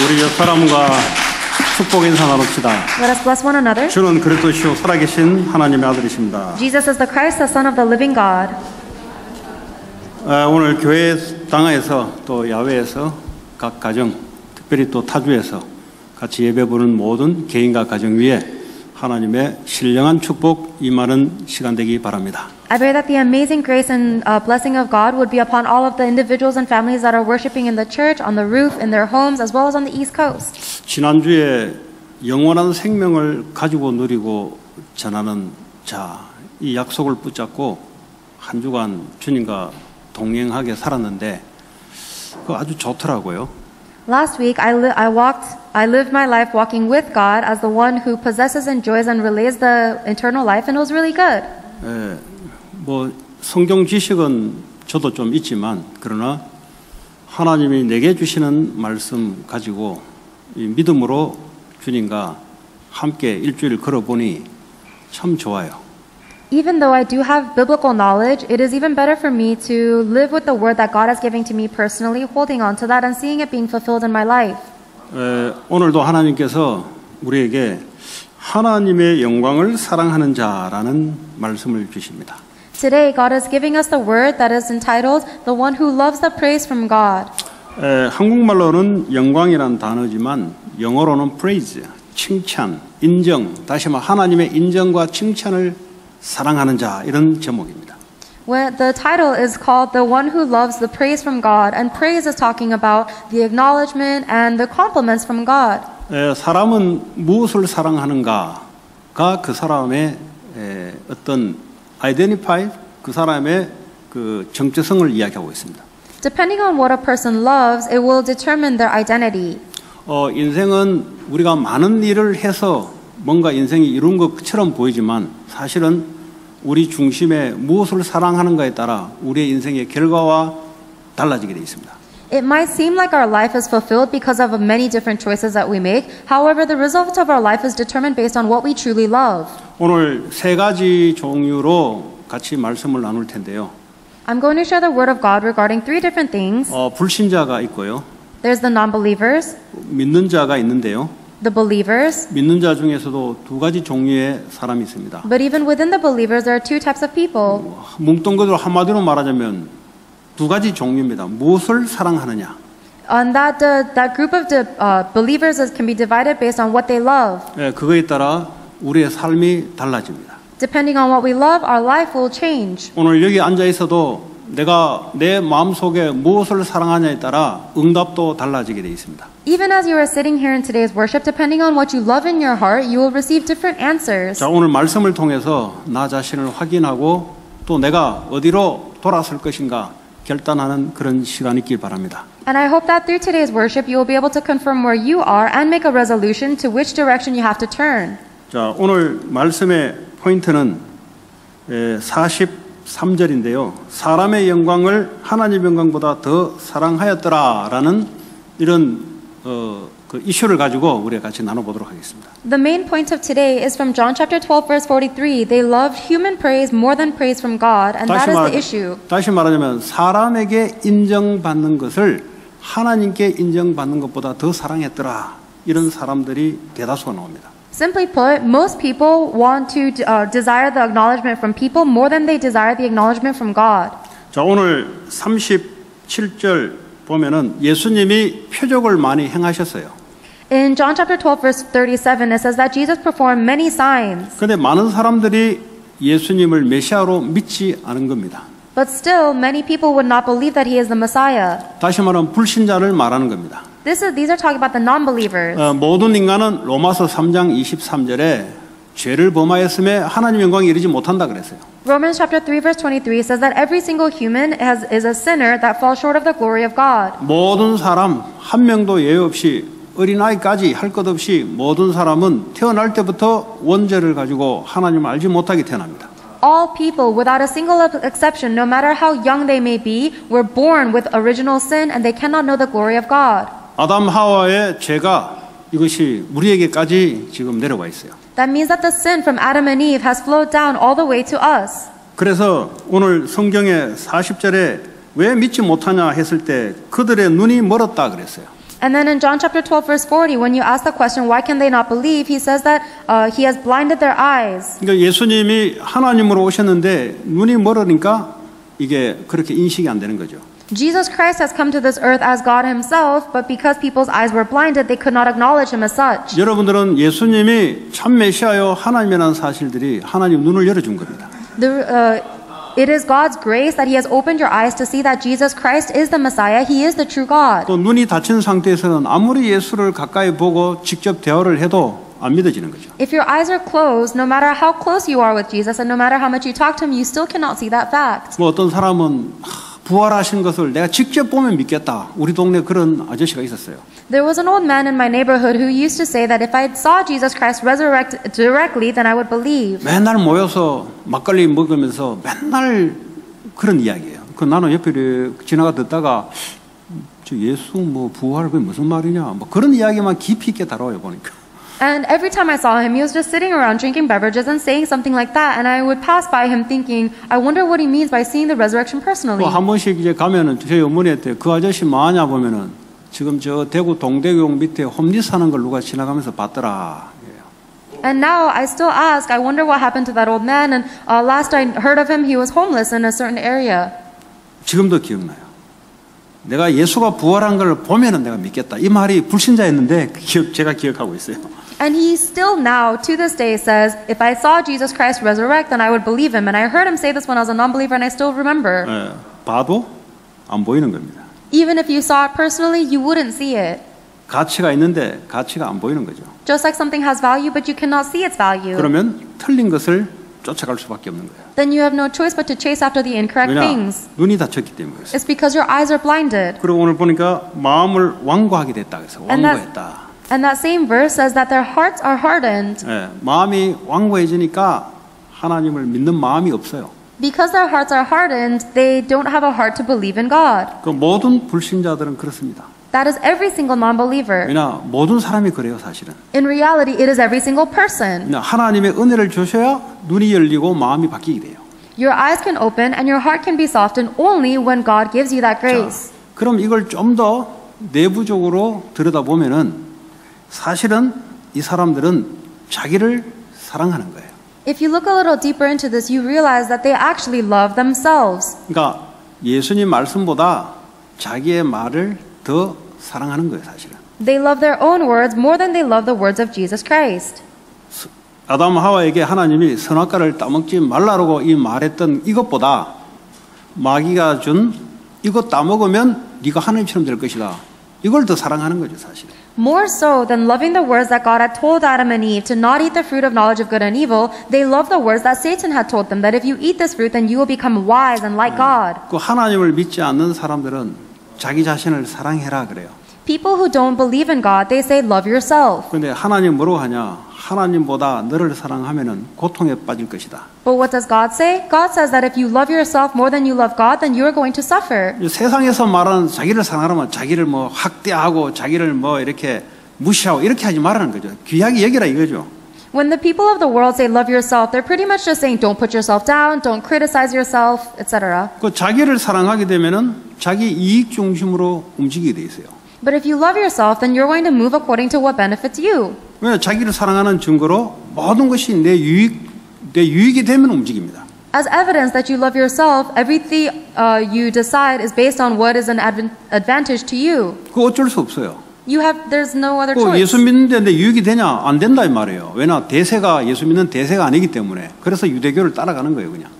우리 옆 사람과 축복 인사 나눕시다. Let us bless one another. 주는 그리스도시요 살아계신 하나님의 아들이십니다. Jesus is the Christ, the Son of the living God. 오늘 교회 당에서 또 야외에서 각 가정, 특별히 또 타주에서 같이 예배 보는 모든 개인과 가정 위에 하나님의 신령한 축복 임하는 시간 되기 바랍니다. I pray that the amazing grace and blessing of God would be upon all of the individuals and families that are worshiping in the church, on the roof, in their homes, as well as on the East Coast. 지난주에 영원한 생명을 가지고 누리고 전하는 자, 이 약속을 붙잡고 한 주간 주님과 동행하게 살았는데 그거 아주 좋더라고요. Last week, I lived my life walking with God as the one who possesses, enjoys, and relays the eternal life, and it was really good. 뭐 성경 지식은 저도 좀 있지만 그러나 하나님이 내게 주시는 말씀 가지고 이 믿음으로 주님과 함께 일주일 걸어보니 참 좋아요. Even though I do have biblical knowledge, it is even better for me to live with the word that God has given to me personally, holding on to that and seeing it being fulfilled in my life. 오늘도 하나님께서 우리에게 하나님의 영광을 사랑하는 자라는 말씀을 주십니다. Today, God is giving us the word that is entitled, "The one who loves the praise from God." 한국말로는 영광이란 단어지만 영어로는 praise, 칭찬, 인정, 다시 말해 하나님의 인정과 칭찬을 사랑하는 자 이런 제목입니다. When the title is called "The one who loves the praise from God," and praise is talking about the acknowledgement and the compliments from God. 사람은 무엇을 사랑하는가가 그 사람의 어떤 identify, 그 사람의 그 정체성을 이야기하고 있습니다. Depending on what a person loves, it will determine their identity. 인생은 우리가 많은 일을 해서 뭔가 인생이 이룬 것처럼 보이지만 사실은 우리 중심에 무엇을 사랑하는가에 따라 우리의 인생의 결과와 달라지게 되어 있습니다. It might seem like our life is fulfilled because of many different choices that we make. However, the result of our life is determined based on what we truly love. 오늘 세 가지 종류로 같이 말씀을 나눌 텐데요. I'm going to share the word of God regarding three different things. 불신자가 있고요. There's the non-believers, 믿는 자가 있는데요. the believers, 믿는 자 중에서도 두 가지 종류의 사람이 있습니다. but even within the believers, there are two types of people. 뭉뚱그려 한마디로 말하자면 두 가지 종류입니다. 무엇을 사랑하느냐. And that group of believers can be divided based on what they love. 그거에 따라 우리의 삶이 달라집니다. Depending on what we love, our life will change. 오늘 여기 앉아 있어도 내가 내 마음속에 무엇을 사랑하냐에 따라 응답도 달라지게 되어 있습니다. Even as you are sitting here in today's worship, depending on what you love in your heart, you will receive different answers. 자, 오늘 말씀을 통해서 나 자신을 확인하고 또 내가 어디로 돌아설 것인가 결단하는 그런 시간이 있길 바랍니다. And I hope that through today's worship, you will be able to confirm where you are and make a resolution to which direction you have to turn. 자, 오늘 말씀의 포인트는 43절인데요. 사람의 영광을 하나님의 영광보다 더 사랑하였더라라는 이런 그 이슈를 가지고 우리가 같이 나눠보도록 하겠습니다. The main point of today is from John chapter 12, verse 43. They loved human praise more than praise from God, and that is the issue. 다시 말하자면 사람에게 인정받는 것을 하나님께 인정받는 것보다 더 사랑했더라. 이런 사람들이 대다수가 나옵니다. Simply put, most people want to desire the acknowledgement from people more than they desire the acknowledgement from God. 자, 오늘 37절 보면은 예수님이 표적을 많이 행하셨어요. In John chapter 12, verse 37, it says that Jesus performed many signs. 그런데 많은 사람들이 예수님을 메시아로 믿지 않은 겁니다. But still, many people would not believe that he is the Messiah. 다시 말하면 불신자를 말하는 겁니다. These are talking about the non-believers. 모든 인간은 로마서 3장 23절에 죄를 범하였음에 하나님 영광에 이르지 못한다 그랬어요. Romans chapter 3, verse 23 says that every single human is a sinner that falls short of the glory of God. 모든 사람 한 명도 예외 없이 어린아이까지 할 것 없이 모든 사람은 태어날 때부터 원죄를 가지고 하나님을 알지 못하게 태어납니다. All people, without a single exception, no matter how young they may be, were born with original sin and they cannot know the glory of God. 아담 하와의 죄가 이것이 우리에게까지 지금 내려와 있어요. That means that the sin from Adam and Eve has flowed down all the way to us. 그래서 오늘 성경의 40절에 왜 믿지 못하냐 했을 때 그들의 눈이 멀었다 그랬어요. And then in John chapter 12 verse 40, when you ask the question, why can they not believe? He says that he has blinded their eyes. 그러니까 예수님이 하나님으로 오셨는데 눈이 멀으니까 이게 그렇게 인식이 안 되는 거죠. Jesus Christ has come to this earth as God himself, but because people's eyes were blinded, they could not acknowledge him as such. 여러분들은 예수님이 참 메시아요 하나님이라는 사실들이 하나님 눈을 열어준 겁니다. It is God's grace that he has opened your eyes to see that Jesus Christ is the Messiah. He is the true God. 또 눈이 닫힌 상태에서는 아무리 예수를 가까이 보고 직접 대화를 해도 안 믿어지는 거죠. If your eyes are closed, no matter how close you are with Jesus and no matter how much you talk to him, you still cannot see that fact. 뭐 어떤 사람은 부활하신 것을 내가 직접 보면 믿겠다. 우리 동네 그런 아저씨가 있었어요. There was an old man in my neighborhood who used to say that if I saw Jesus Christ resurrect directly, then I would believe. 맨날 모여서 막걸리 먹으면서 맨날 그런 이야기예요. 그 나는 옆에 지나가 듣다가 저 예수 뭐 부활 그게 무슨 말이냐 뭐 그런 이야기만 깊이 있게 다뤄요 보니까. And every time I saw him, he was just sitting around drinking beverages and saying something like that. And I would pass by him thinking, I wonder what he means by seeing the resurrection personally. 한 번씩 이제 가면은 저희 어머니한테 그 아저씨 뭐하냐 보면은 지금 저 대구 동대교역 밑에 홈리스 하는 걸 누가 지나가면서 봤더라. And now I still ask, I wonder what happened to that old man. And last I heard of him, he was homeless in a certain area. 지금도 기억나요. 내가 예수가 부활한 걸 보면은 내가 믿겠다. 이 말이 불신자였는데 제가 기억하고 있어요. And he still now, to this day, says, if I saw Jesus Christ resurrect, then I would believe him. And I heard him say this when I was a non-believer, and I still remember. 봐도 안 보이는 겁니다. Even if you saw it personally, you wouldn't see it. 가치가 있는데 가치가 안 보이는 거죠. Just like something has value, but you cannot see its value. 그러면 틀린 것을 쫓아갈 수밖에 없는 거예요. Then you have no choice but to chase after the incorrect 왜냐? things. 눈이 닫혔기 때문에. It's because your eyes are blinded. 그리고 오늘 보니까 마음을 완고하게 됐다 그래서 완고했다. And that same verse says that their hearts are hardened. 마음이 완고해지니까 하나님을 믿는 마음이 없어요. Because their hearts are hardened, they don't have a heart to believe in God. 그 모든 불신자들은 그렇습니다. That is every single non-believer. 왜냐 모든 사람이 그래요 사실은. In reality, it is every single person. 하나님의 은혜를 주셔야 눈이 열리고 마음이 바뀌게 돼요. Your eyes can open and your heart can be softened only when God gives you that grace. 자, 그럼 이걸 좀 더 내부적으로 들여다보면은 사실은 이 사람들은 자기를 사랑하는 거예요. If you look a little deeper into this, you realize that they actually love themselves. 그러니까 예수님 말씀보다 자기의 말을 더 사랑하는 거예요, 사실은. They love their own words more than they love the words of Jesus Christ. 아담 하와에게 하나님이 선악과를 따먹지 말라고 이 말했던 이것보다 마귀가 준 이것 따먹으면 네가 하나님처럼 될 것이다. 이걸 더 사랑하는 거죠, 사실. More so than loving the words that God had told Adam and Eve to not eat the fruit of knowledge of good and evil, they love the words that Satan had told them that if you eat this fruit, then you will become wise and like God. 그 하나님을 믿지 않는 사람들은 자기 자신을 사랑해라 그래요. People who don't believe in God, they say love yourself. 근데 하나님 뭐라고 하냐? 하나님보다 너를 사랑하면은 고통에 빠질 것이다. But what does God say? God says that if you love yourself more than you love God, then you are going to suffer. 세상에서 말하는 자기를 사랑하면 자기를 뭐 학대하고 자기를 뭐 이렇게 무시하고 이렇게 하지 말라는 거죠. 귀하게 여기라 이거죠. When the people of the world say love yourself, they're pretty much just saying don't put yourself down, don't criticize yourself, etc. 그 자기를 사랑하게 되면은 자기 이익 중심으로 움직이게 돼 있어요. But if you love yourself, then you're going to move according to what benefits you. 왜 자기를 사랑하는 증거로 모든 것이 내 유익이 되면 움직입니다. As evidence that you love yourself, everything you decide is based on what is an advantage to you. 그 어쩔 수 없어요. There's no other 그 choice. 예수 믿는데 내 유익이 되냐? 안 된다 이 말이에요. 왜냐? 대세가 예수 믿는 대세가 아니기 때문에. 그래서 유대교를 따라가는 거예요, 그냥.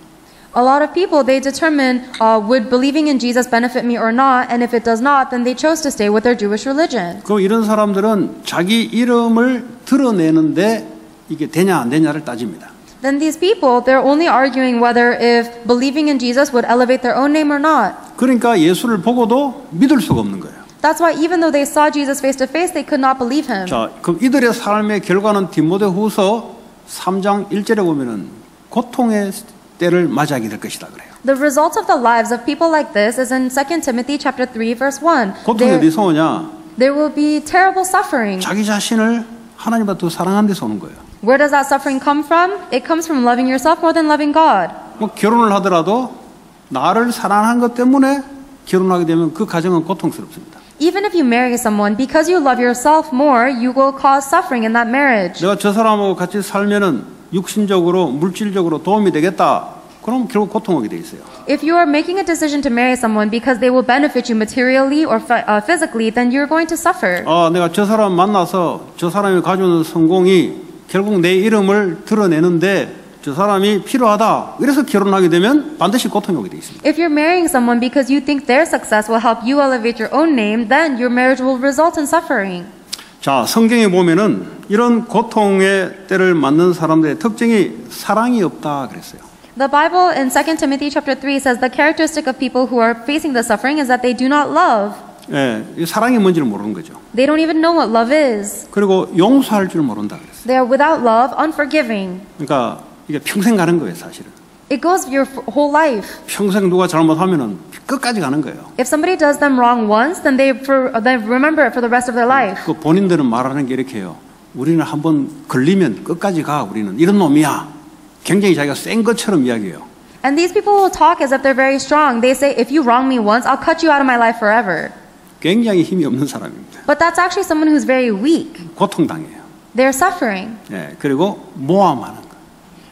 A lot of people, they determine would believing in Jesus benefit me or not, and if it does not, then they chose to stay with their Jewish religion. 그 이런 사람들은 자기 이름을 드러내는데 이게 되냐 안 되냐를 따집니다. Then these people, they're only arguing whether if believing in Jesus would elevate their own name or not. 그러니까 예수를 보고도 믿을 수가 없는 거예요. That's why even though they saw Jesus face to face, they could not believe him. 자, 그럼 이들의 삶의 결과는 디모데후서 3장 1절에 보면은 고통의 때를 맞이하게 될 것이다 그래요. The results of the lives of people like this is in 2 Timothy chapter 3 verse 1. 고통이 어디서 오냐? There will be terrible suffering. 자기 자신을 하나님보다 더 사랑하는 데서 오는 거예요. Where does that suffering come from? It comes from loving yourself more than loving God. 뭐 결혼을 하더라도 나를 사랑한 것 때문에 결혼하게 되면 그 가정은 고통스럽습니다. Even if you marry someone, because you love yourself more, you will cause suffering in that marriage. 내가 저 사람하고 같이 살면은 육신적으로, 물질적으로 도움이 되겠다. 그럼 결국 고통하게 돼 있어요. If you are making a decision to marry someone because they will benefit you materially or physically, then you're going to suffer. 내가 저 사람 만나서 저 사람이 가져오는 성공이 결국 내 이름을 드러내는데 저 사람이 필요하다. 이래서 결혼하게 되면 반드시 고통이 오게 돼 있습니다. If you're marrying someone because you think their success will help you elevate your own name, then your marriage will result in suffering. 자, 성경에 보면은 이런 고통의 때를 맞는 사람들의 특징이 사랑이 없다 그랬어요. The Bible in 2 Timothy chapter 3 says the characteristic of people who are facing the suffering is that they do not love. 예, 이 사랑이 뭔지를 모르는 거죠. They don't even know what love is. 그리고 용서할 줄 모른다 그랬어요. They are without love, unforgiving. 그러니까 이게 평생 가는 거예요, 사실은. It goes your whole life. 평생 누가 잘못하면은 끝까지 가는 거예요. If somebody does them wrong once, then they remember it for the rest of their life. 그 본인들은 말하는 게 이렇게 해요. 우리는 한번 걸리면 끝까지 가. 우리는 이런 놈이야. 굉장히 자기가 센 것처럼 이야기해요. And these people will talk as if they're very strong. They say, if you wrong me once, I'll cut you out of my life forever. 굉장히 힘이 없는 사람입니다. But that's actually someone who's very weak. 고통당해요. They're suffering. 예, 그리고 모함하는 거.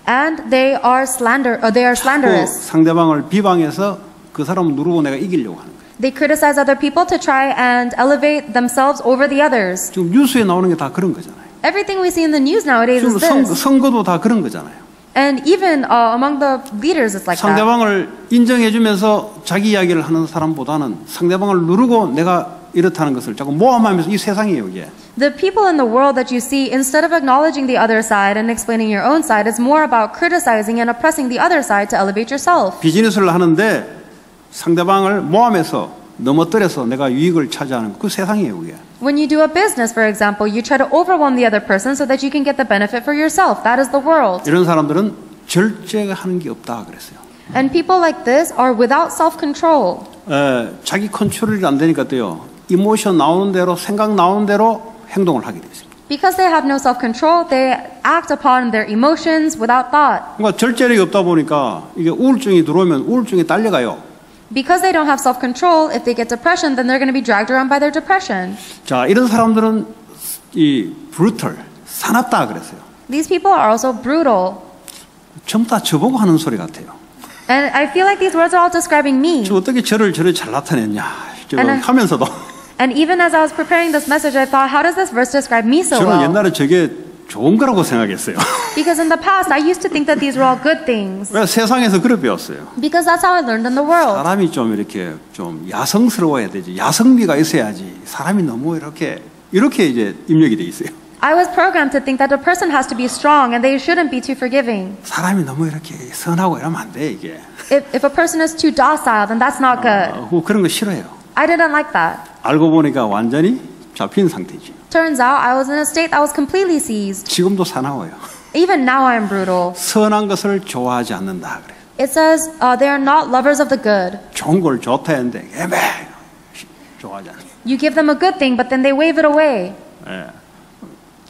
And they are slanderous. 상대방을 비방해서 그 사람을 누르고 내가 이기려고 하는 거예요. They criticize other people to try and elevate themselves over the others. 지금 뉴스에 나오는 게 다 그런 거잖아요. Everything we see in the news nowadays 지금 is this. 선거도 다 그런 거잖아요. And even among the leaders, it's like that. 상대방을 인정해주면서 자기 이야기를 하는 사람보다는 상대방을 누르고 내가 이렇다는 것을 자꾸 모함하면서 이 세상이에요, 이게. The people in the world that you see, instead of acknowledging the other side and explaining your own side, it's more about criticizing and oppressing the other side to elevate yourself. 비즈니스를 하는데 상대방을 모함해서 넘어뜨려서 내가 유익을 차지하는 그 세상이에요, 그게. When you do a business, for example, you try to overwhelm the other person so that you can get the benefit for yourself. That is the world. 이런 사람들은 절제하는 게 없다 그랬어요. And people like this are without self-control. 자기 컨트롤이 안 되니까 또요. 이모션 나오는 대로 생각 나오는 대로 행동을 하게 돼 있습니다. Because they have no self-control, they act upon their emotions without thought. 그러니까 절제력이 없다 보니까 이게 우울증이 들어오면 우울증에 딸려가요. Because they don't have self-control, if they get depression, then they're going to be dragged around by their depression. 자, 이런 사람들은 이 brutal, 사납다 그랬어요. These people are also brutal. 전부 다 저보고 하는 소리 같아요. And I feel like these words are all describing me. 저 어떻게 저를 잘 나타냈냐 And I- 하면서도 And even as I was preparing this message, I thought, how does this verse describe me so 저는 well? 옛날에 저게 좋은 거라고 생각했어요. Because in the past, I used to think that these were all good things. 왜 세상에서 그래 배웠어요. Because that's how I learned in the world. 사람이 좀 이렇게 좀 야성스러워야 되지. 야성미가 있어야지. 사람이 너무 이렇게 이제 입력이 돼 있어요. I was programmed to think that a person has to be strong and they shouldn't be too forgiving. 사람이 너무 이렇게 선하고 이러면 안 돼, 이게. If a person is too docile, then that's not good. 그런 거 싫어요. I didn't like that. 알고 보니까 완전히 잡힌 상태지. Turns out I was in a state that was completely seized. 지금도 사나워요. Even now I am brutal. 선한 것을 좋아하지 않는다 그래. It says they are not lovers of the good. 좋은 걸 좋다 했는데 애매 좋아하지 않아. You give them a good thing, but then they wave it away.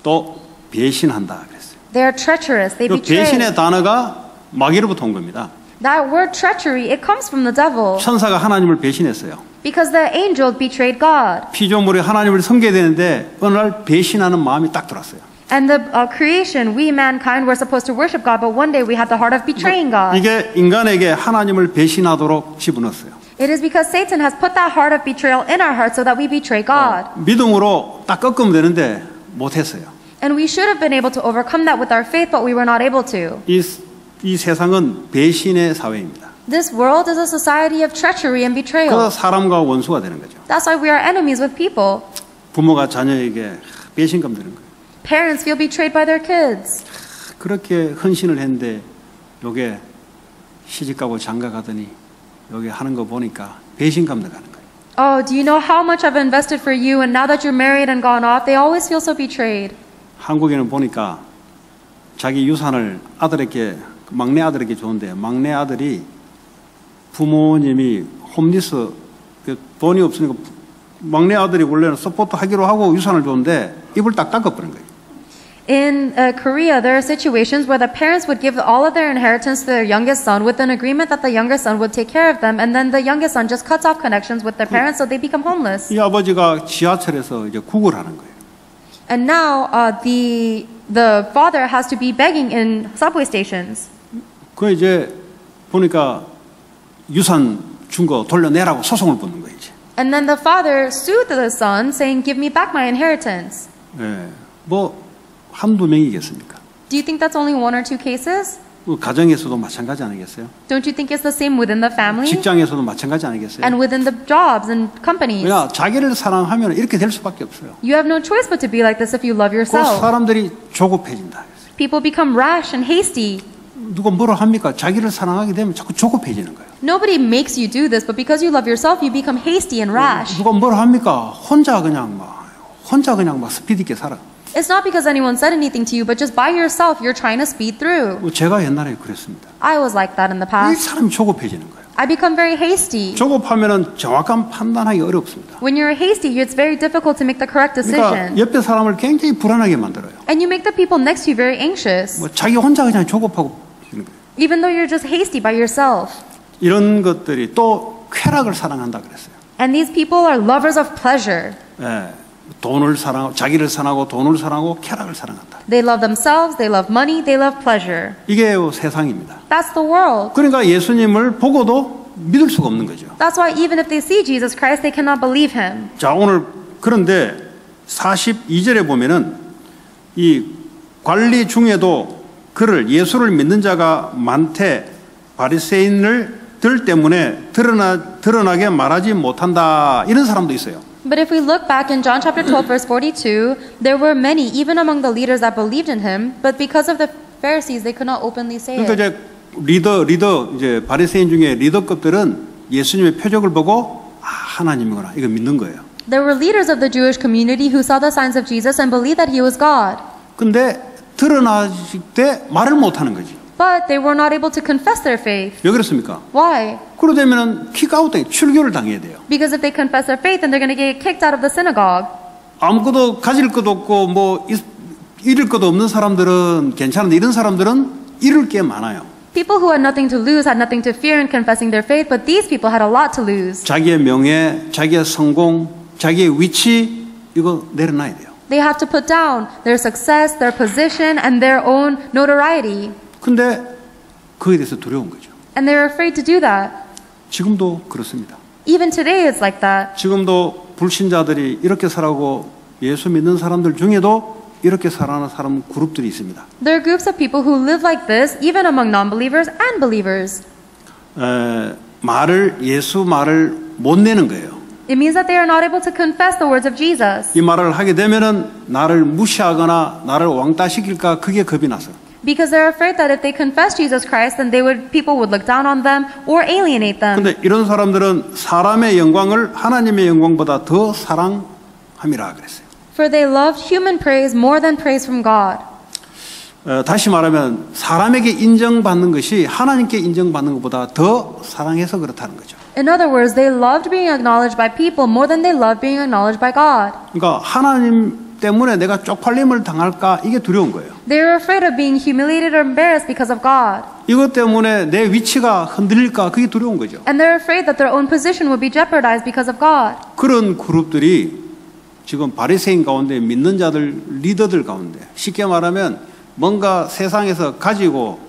또 배신한다 그랬어요. They are treacherous. They 그 betray. 배신의 단어가 마귀로부터 온 겁니다. That word treachery, it comes from the devil. 천사가 하나님을 배신했어요. Because the angel betrayed God. 피조물이 하나님을 섬겨야 되는데 어느 날 배신하는 마음이 딱 들었어요. And the creation, we mankind, were supposed to worship God, but one day we had the heart of betraying God. 이게 인간에게 하나님을 배신하도록 집어넣었어요. It is because Satan has put that heart of betrayal in our hearts so that we betray God. 믿음으로 딱 꺾으면 되는데 못했어요. And we should have been able to overcome that with our faith, but we were not able to. 이 세상은 배신의 사회입니다. This world is a society of treachery and betrayal. 그래서 사람과 원수가 되는 거죠. That's why we are enemies with people. 부모가 자녀에게 배신감 드는 거예요. Parents feel betrayed by their kids. 그렇게 헌신을 했는데 요게 시집가고 장가가더니 요게 하는 거 보니까 배신감 들어가는 거예요. Oh, do you know how much I've invested for you, and now that you're married and gone off, they always feel so betrayed. 한국에는 보니까 자기 유산을 아들에게 막내 아들에게 주는데 막내 아들이 부모님이 홈리스 돈이 없으니까 막내 아들이 원래는 서포트 하기로 하고 유산을 줬는데 입을 딱 닦아버린 거예요. In Korea, there are situations where the parents would give all of their inheritance to their youngest son with an agreement that the youngest son would take care of them, and then the youngest son just cuts off connections with their parents, so they become homeless. 이 아버지가 지하철에서 이제 구걸하는 거예요. And now the father has to be begging in subway stations. 그 이제 보니까 유산 준 거 돌려내라고 소송을 붙는 거예요. 이제. And then the father sued the son, saying, "Give me back my inheritance." 예, 뭐 한두 명이겠습니까? Do you think that's only one or two cases? 가정에서도 마찬가지 아니겠어요? Don't you think it's the same within the family 직장에서도 마찬가지 아니겠어요? and within the jobs and companies? 야, 자기를 사랑하면 이렇게 될 수밖에 없어요. You have no choice but to be like this if you love 그 yourself. 사람들이 조급해진다. People become rash and hasty. 누가 뭐라 합니까? 자기를 사랑하게 되면 자꾸 조급해지는 거예요. Nobody makes you do this, but because you love yourself, you become hasty and rash. 누가 뭐라 합니까? 혼자 그냥 막 스피드 있게 살아. It's not because anyone said anything to you, but just by yourself, you're trying to speed through. 제가 옛날에 그랬습니다. I was like that in the 이 past. 사람이 조급해지는 거예요. I become very hasty. 조급하면은 정확한 판단하기 어렵습니다. When you're hasty, it's very difficult to make the correct 그러니까 decision. 옆에 사람을 굉장히 불안하게 만들어요. And you make the people next to you very anxious, 뭐 자기 혼자 그냥 조급하고 이런 거예요. even though you're just hasty by yourself. 이런 것들이 또 쾌락을 사랑한다 그랬어요. And these people are lovers of pleasure. 예, 돈을 사랑하고 자기를 사랑하고 돈을 사랑하고 쾌락을 사랑한다. They love themselves, they love money, they love pleasure. 이게 세상입니다. That's the world. 그러니까 예수님을 보고도 믿을 수가 없는 거죠. That's why even if they see Jesus Christ, they cannot believe him. 자, 오늘 그런데 42절에 보면은 이 관리 중에도 그를 예수를 믿는 자가 많되 바리새인들 때문에 드러나게 말하지 못한다. 이런 사람도 있어요. But if we look back in John chapter 12 verse 42, there were many even among the leaders that believed in him, but because of the Pharisees, they could not openly say 그러니까 it. 이제 이제 바리새인 중에 리더급들은 예수님의 표적을 보고 하나님이구나 이거 믿는 거예요. There were leaders of the Jewish community who saw the signs of Jesus and believed that he was God. 근데 드러나실 때 말을 못 하는 거지. But they were not able to confess their faith. 왜 그렇습니까? Why? 그러되면은 킥아웃돼 출교를 당해야 돼요. Because if they confess their faith, then they're going to get kicked out of the synagogue. 아무것도 가질 것도 없고 뭐 잃을 것도 없는 사람들은 괜찮은데 이런 사람들은 잃을 게 많아요. People who had nothing to lose had nothing to fear in confessing their faith, but these people had a lot to lose. 자기의 명예, 자기의 성공, 자기의 위치 이거 내려놔야 돼요. They had to put down their success, their position, and their own notoriety. 근데 그에 대해서 두려운 거죠. And they were afraid to do that. 지금도 그렇습니다. Even today it's like that. 지금도 불신자들이 이렇게 살아고 예수 믿는 사람들 중에도 이렇게 살아가는 사람 그룹들이 있습니다. There are groups of people who live like this, even among non-believers and believers. 예수 말을 못 내는 거예요. It means that they are not able to confess the words of Jesus. 이 말을 하게 되면은 나를 무시하거나 나를 왕따시킬까 그게 겁이 나서. Because they're afraid that if they confess Jesus Christ, then people would look down on them or alienate them. 근데 이런 사람들은 사람의 영광을 하나님의 영광보다 더 사랑함이라 그랬어요. For they loved human praise more than praise from God. 다시 말하면 사람에게 인정받는 것이 하나님께 인정받는 것보다 더 사랑해서 그렇다는 거죠. In other words, they loved being acknowledged by people more than they loved being acknowledged by God. 그러니까 하나님 때문에 내가 쪽팔림을 당할까 이게 두려운 거예요. They were afraid of being humiliated or embarrassed because of God. 이것 때문에 내 위치가 흔들릴까 그게 두려운 거죠. And they're afraid that their own position would be jeopardized because of God. 그런 그룹들이 지금 바리새인 가운데 믿는 자들 리더들 가운데 쉽게 말하면 뭔가 세상에서 가지고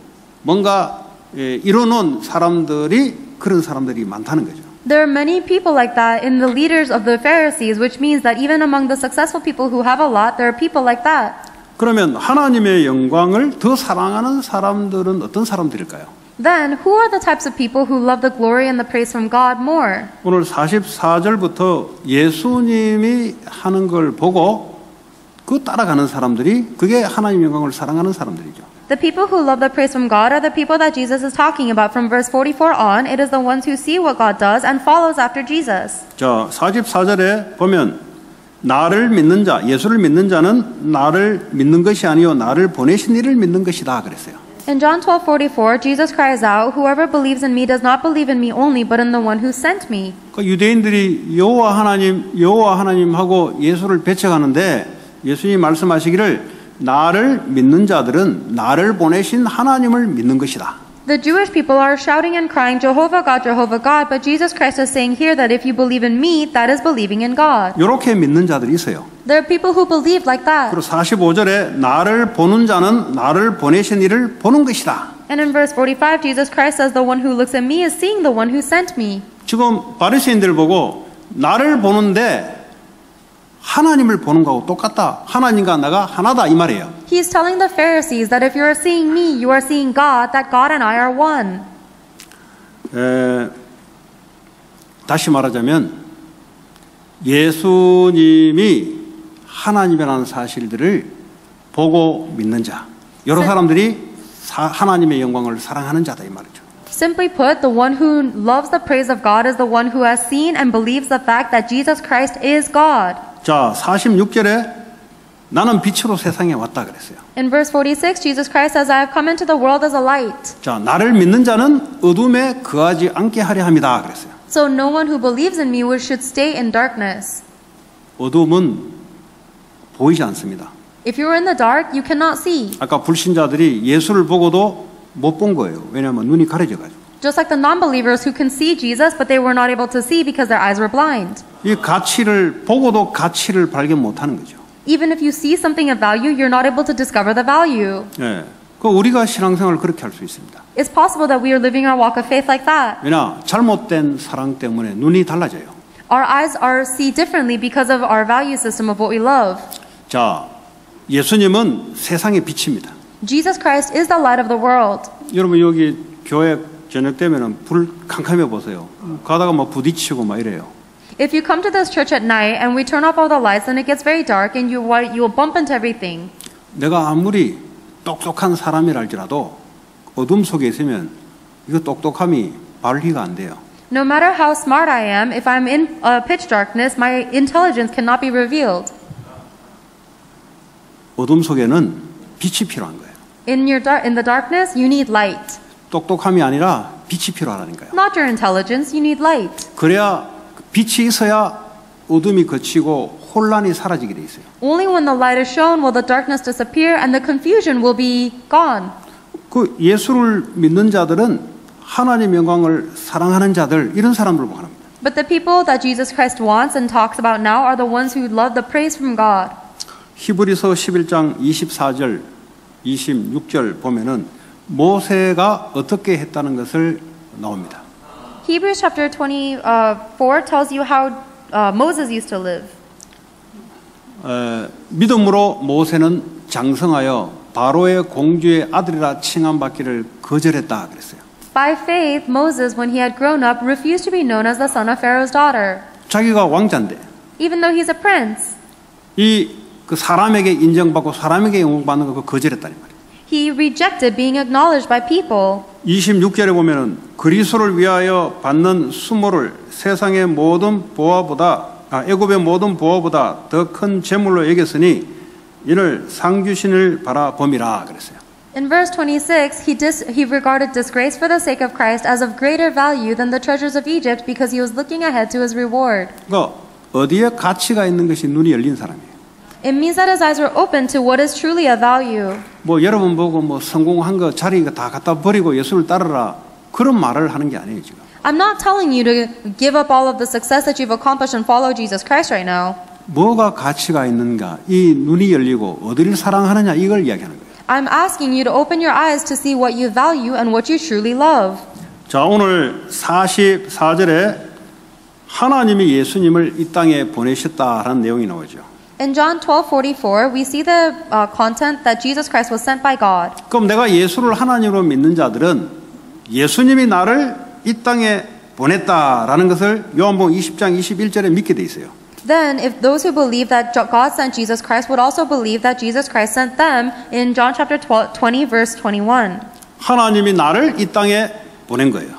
뭔가 이뤄놓은 사람들이 그런 사람들이 많다는 거죠. There are many people like that in the leaders of the Pharisees, which means that even among the successful people who have a lot, there are people like that. 그러면 하나님의 영광을 더 사랑하는 사람들은 어떤 사람들일까요? Then, who are the types of people who love the glory and the praise from God more? 오늘 44절부터 예수님이 하는 걸 보고 그 따라가는 사람들이 그게 하나님의 영광을 사랑하는 사람들이죠. The people who love the praise from God are the people that Jesus is talking about from verse 44 on. It is the ones who see what God does and follows after Jesus. 자, 44절에 보면 나를 믿는 자, 예수를 믿는 자는 나를 믿는 것이 아니요 나를 보내신 이를 믿는 것이다 그랬어요. In John 12:44, Jesus cries out, "Whoever believes in me does not believe in me only, but in the one who sent me." 그 유대인들이 여호와 하나님하고 예수를 배척하는데 예수님이 말씀하시기를 나를 믿는 자들은 나를 보내신 하나님을 믿는 것이다. The Jewish people are shouting and crying, Jehovah God, but Jesus Christ is saying here that if you believe in me, that is believing in God. 이렇게 믿는 자들이 있어요. There are people who believe like that. 그리고 45절에 나를 보는 자는 나를 보내신 이를 보는 것이다. And in verse 45, Jesus Christ says, the one who looks at me is seeing the one who sent me. 지금 바리새인들 보고 나를 보는데 하나님을 보는 거하고 똑같다. 하나님과 나가 하나다 이 말이에요. He's telling the Pharisees that if you are seeing me, you are seeing God, that God and I are one. 다시 말하자면 예수님이 하나님이라는 사실들을 보고 믿는 자, 여러 사람들이 하나님의 영광을 사랑하는 자다 이 말이죠. Simply put, the one who loves the praise of God is the one who has seen and believes the fact that Jesus Christ is God. 자, 46절에 나는 빛으로 세상에 왔다 그랬어요. In verse 46, Jesus Christ says, I have come into the world as a light. 자, 나를 믿는 자는 어둠에 거하지 않게 하려 함이다 그랬어요. So no one who believes in me should stay in darkness. 어둠은 보이지 않습니다. If you are in the dark, you cannot see. 아까 불신자들이 예수를 보고도 못 본 거예요. 왜냐하면 눈이 가려져가지고. Just like the non-believers who can see Jesus, but they were not able to see because their eyes were blind. 이 가치를 보고도 가치를 발견 못하는 거죠. Even if you see something of value, you're not able to discover the value. 예, 그 우리가 신앙생활을 그렇게 할 수 있습니다. It's possible that we are living our walk of faith like that. 왜냐 잘못된 사랑 때문에 눈이 달라져요. Our eyes are see differently because of our value system of what we love. 자, 예수님은 세상의 빛입니다. Jesus Christ is the light of the world. 여러분 여기 교회 저녁 되면은 불 캄캄해 보세요. 가다가 막 부딪히고 막 이래요. If you come to this church at night and we turn off all the lights and it gets very dark and you will bump into everything. 내가 아무리 똑똑한 사람이랄지라도 어둠 속에 있으면 이거 똑똑함이 발휘가 안 돼요. No matter how smart I am, if I'm in pitch darkness, my intelligence cannot be revealed. 어둠 속에는 빛이 필요한 거예요. In the darkness, you need light. 똑똑함이 아니라 빛이 필요하다니까요. Not your intelligence, you need light. 그래야 빛이 있어야 어둠이 걷히고 혼란이 사라지게 돼 있어요. Only when the light is shown will the darkness disappear and the confusion will be gone. 그 예수를 믿는 자들은 하나님 영광을 사랑하는 자들 이런 사람들 말합니다. But the people that Jesus Christ wants and talks about now are the ones who love the praise from God. 히브리서 11장 24절 26절 보면은 모세가 어떻게 했다는 것을 나옵니다. Hebrews chapter 24 tells you how Moses used to live. 믿음으로 모세는 장성하여 바로의 공주의 아들이라 칭함받기를 거절했다 그랬어요. By faith, Moses, when he had grown up, refused to be known as the son of Pharaoh's daughter, 자기가 왕자인데 even though he's a prince. 그 사람에게 인정받고 사람에게 영광받는 거 거절했다는 말이에요. He rejected being acknowledged by people. 26절에 보면은 그리스도를 위하여 받는 수모를 세상의 모든 보화보다 애굽의 모든 보화보다 더 큰 재물로 여겼으니 이를 상주신을 바라봄이라 그랬어요. In verse 26, he regarded disgrace for the sake of Christ as of greater value than the treasures of Egypt because he was looking ahead to his reward. 그러니까 어디에 가치가 있는 것이 눈이 열린 사람이에요. It means that his eyes were open to what is truly a value. 뭐 여러분 보고 뭐 성공한 거 자리 다 갖다 버리고 예수를 따르라 그런 말을 하는 게 아니에요 지금. I'm not telling you to give up all of the success that you've accomplished and follow Jesus Christ right now. 뭐가 가치가 있는가 이 눈이 열리고 어디를 사랑하느냐 이걸 이야기하는 거예요. I'm asking you to open your eyes to see what you value and what you truly love. 자, 오늘 44절에 하나님이 예수님을 이 땅에 보내셨다라는 내용이 나오죠. In John 12:44, we see the content that Jesus Christ was sent by God. 그럼 내가 예수를 하나님으로 믿는 자들은 예수님이 나를 이 땅에 보냈다라는 것을 요한복음 20장 21절에 믿게 돼 있어요. Then, if those who believe that God sent Jesus Christ would also believe that Jesus Christ sent them in John chapter 20, verse 21. 하나님이 나를 이 땅에 보낸 거예요.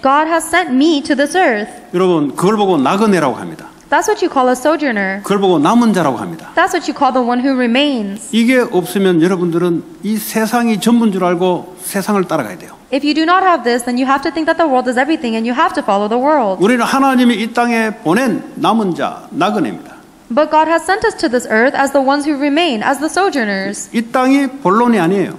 God has sent me to this earth. 여러분, 그걸 보고 나그네라고 합니다. That's what you call a sojourner. 그걸 보고 남은 자라고 합니다. That's what you call the one who remains. 이게 없으면 여러분들은 이 세상이 전부인 줄 알고 세상을 따라가야 돼요. If you do not have this, then you have to think that the world is everything and you have to follow the world. 우리는 하나님이 이 땅에 보낸 남은 자, 나그네입니다. But God has sent us to this earth as the ones who remain, as the sojourners. 이 땅이 본론이 아니에요.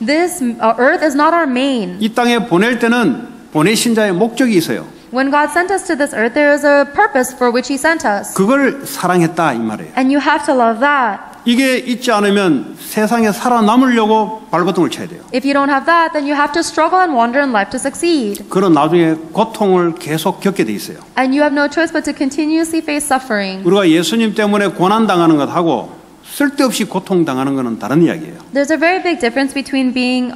This earth is not our main. 이 땅에 보낼 때는 보내신 자의 목적이 있어요. When God sent us to this earth, there is a purpose for which He sent us. 그걸 사랑했다 이 말이에요. And you have to love that. 이게 있지 않으면 세상에 살아남으려고 발버둥을 쳐야 돼요. If you don't have that, then you have to struggle and wander in life to succeed. 그런 나중에 고통을 계속 겪게 돼 있어요. And you have no choice but to continuously face suffering. 우리가 예수님 때문에 고난당하는 것하고 쓸데없이 고통당하는 것은 다른 이야기예요. There's a very big difference between being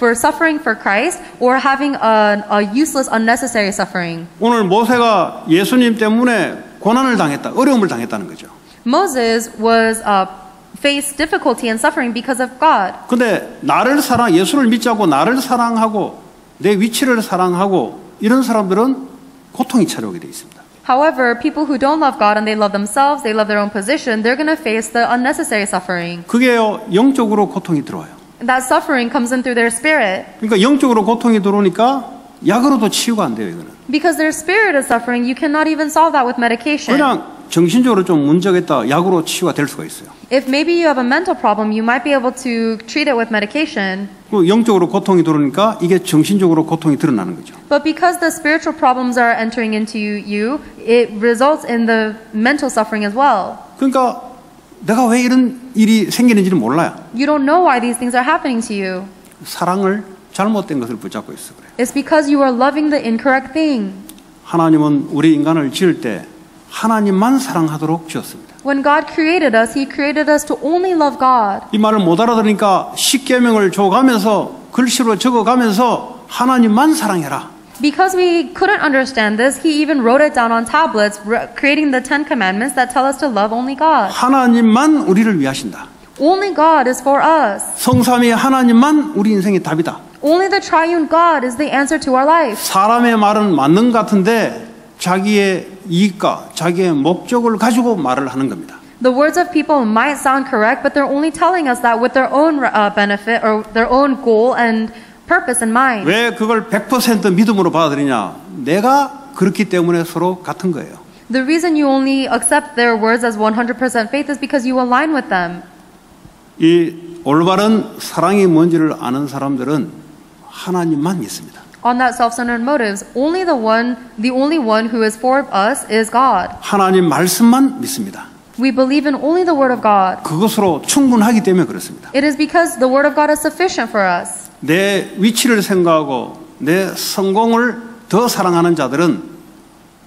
for suffering for Christ or having a useless, unnecessary suffering. 오늘 모세가 예수님 때문에 고난을 당했다, 어려움을 당했다는 거죠. Moses was faced difficulty and suffering because of God. 근데 예수를 믿지 않고 나를 사랑하고 내 위치를 사랑하고 이런 사람들은 고통이 찾아오게 돼 있습니다. However, people who don't love God and they love themselves, they love their own position, they're going to face the unnecessary suffering. 그게요, 영적으로 고통이 들어와요. That suffering comes in through their spirit. 그러니까 영적으로 고통이 들어오니까 약으로도 치유가 안 돼요, 이거는. Because their spirit is suffering, you cannot even solve that with medication. 그냥 정신적으로 좀 문제가 있다, 약으로 치유가 될 수가 있어요. If maybe you have a mental problem, you might be able to treat it with medication. 그 영적으로 고통이 들어오니까 이게 정신적으로 고통이 드러나는 거죠. But because the spiritual problems are entering into you, it results in the mental suffering as well. 그러니까 내가 왜 이런 일이 생기는지는 몰라요. You don't know why these things are happening to you. 사랑을 잘못된 것을 붙잡고 있어 그래요. It's because you are loving the incorrect thing. 하나님은 우리 인간을 지을 때 하나님만 사랑하도록 지었습니다. When God created us, He created us to only love God. 이 말을 못 알아들으니까 십계명을 줘가면서 글씨로 적어가면서 하나님만 사랑해라. Because we couldn't understand this, He even wrote it down on tablets, creating the 10 commandments that tell us to love only God. 하나님만 우리를 위하신다. Only God is for us. 성삼위 하나님만 우리 인생의 답이다. Only the triune God is the answer to our life. 사람의 말은 맞는 것 같은데 자기의 이익과 자기의 목적을 가지고 말을 하는 겁니다. The words of people might sound correct, but they're only telling us that with their own benefit or their own goal and purpose in mind. 왜 그걸 100% 믿음으로 받아들이냐? 내가 그렇기 때문에 서로 같은 거예요. The reason you only accept their words as 100% faith is because you align with them. 이 올바른 사랑이 뭔지를 아는 사람들은 하나님만 믿습니다. On that self-centered motives, the only one who is for us is God. 하나님 말씀만 믿습니다. We believe in only the Word of God. 그것으로 충분하기 때문에 그렇습니다. It is because the Word of God is sufficient for us. 내 위치를 생각하고 내 성공을 더 사랑하는 자들은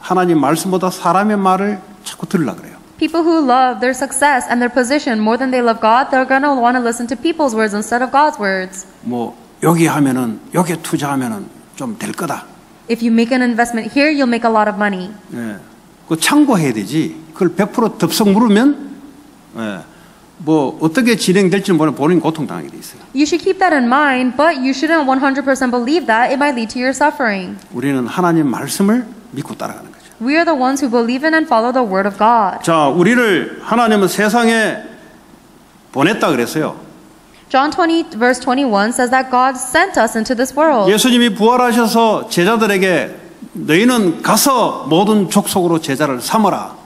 하나님 말씀보다 사람의 말을 자꾸 들으려고 그래요. People who love their success and their position more than they love God, they're going to want to listen to people's words instead of God's words. 뭐 여기 하면은 여기 투자하면은 좀 될 거다. If you make an investment here, you'll make a lot of money. 예, 그 참고해야 되지. 그걸 100% 덥석 물으면 예, 뭐 어떻게 진행될지는 모르는 본인 고통당하게 돼 있어요. You should keep that in mind, but you shouldn't 100% believe that. It might lead to your suffering. 우리는 하나님 말씀을 믿고 따라가는 거죠. We are the ones who believe in and follow the Word of God. 자, 우리를 하나님은 세상에 보냈다 그랬어요. John 20 verse 21 says that God sent us into this world. 예수님이 부활하셔서 제자들에게 너희는 가서 모든 족속으로 제자를 삼으라.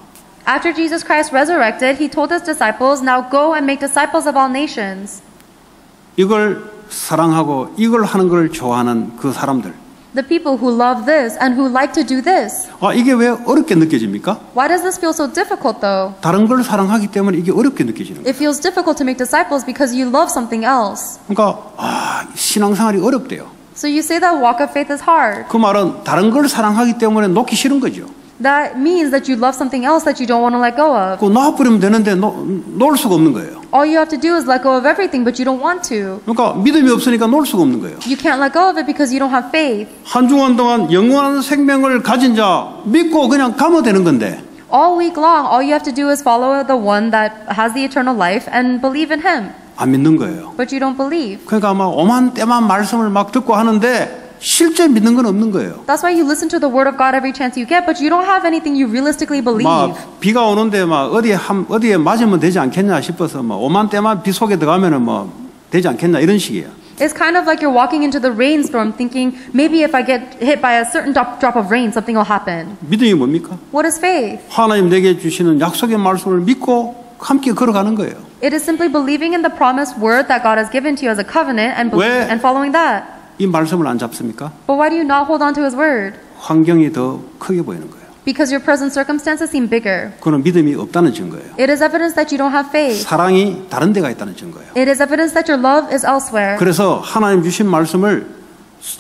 After Jesus Christ resurrected, He told His disciples, now go and make disciples of all nations. 이걸 사랑하고 이걸 하는 걸 좋아하는 그 사람들. The people who love this and who like to do this. 아, 이게 왜 어렵게 느껴집니까? Why does this feel so difficult though? 다른 걸 사랑하기 때문에 이게 어렵게 느껴지는 거예요. It feels difficult to make disciples because you love something else. 그러니까 신앙생활이 어렵대요. So you say that walk of faith is hard. 그 말은 다른 걸 사랑하기 때문에 놓기 싫은 거죠. That means that you love something else that you don't want to let go of. 그 놔버리면 되는데 놓을 수가 없는 거예요. All you have to do is let go of everything, but you don't want to. 그러니까 믿음이 없으니까 놓을 수가 없는 거예요. You can't let go of it because you don't have faith. 한 주간 동안 영원한 생명을 가진 자 믿고 그냥 가면 되는 건데. All week long, all you have to do is follow the one that has the eternal life and believe in Him. 안 믿는 거예요. But you don't believe. 그러니까 막 오만 때만 말씀을 막 듣고 하는데 실제 믿는 건 없는 거예요. That's why you listen to the word of God every chance you get, but you don't have anything you realistically believe. 막 비가 오는데 막 어디에 맞으면 되지 않겠냐 싶어서 막 오만 때만 비 속에 들어가면은 뭐 되지 않겠냐 이런 식이에요. It's kind of like you're walking into the rainstorm thinking, maybe if I get hit by a certain drop of rain, something will happen. 믿음이 뭡니까? What is faith? 하나님 내게 주시는 약속의 말씀을 믿고 함께 걸어가는 거예요. It is simply believing in the promised word that God has given to you as a covenant and 왜? and following that. 이 말씀을 안 잡습니까? But why do you not hold on to His word? 환경이 더 크게 보이는 거예요. Because your present circumstances seem bigger. 그건 믿음이 없다는 증거예요. It is evidence that you don't have faith. 사랑이 다른 데가 있다는 증거예요. It is evidence that your love is elsewhere. 그래서 하나님 주신 말씀을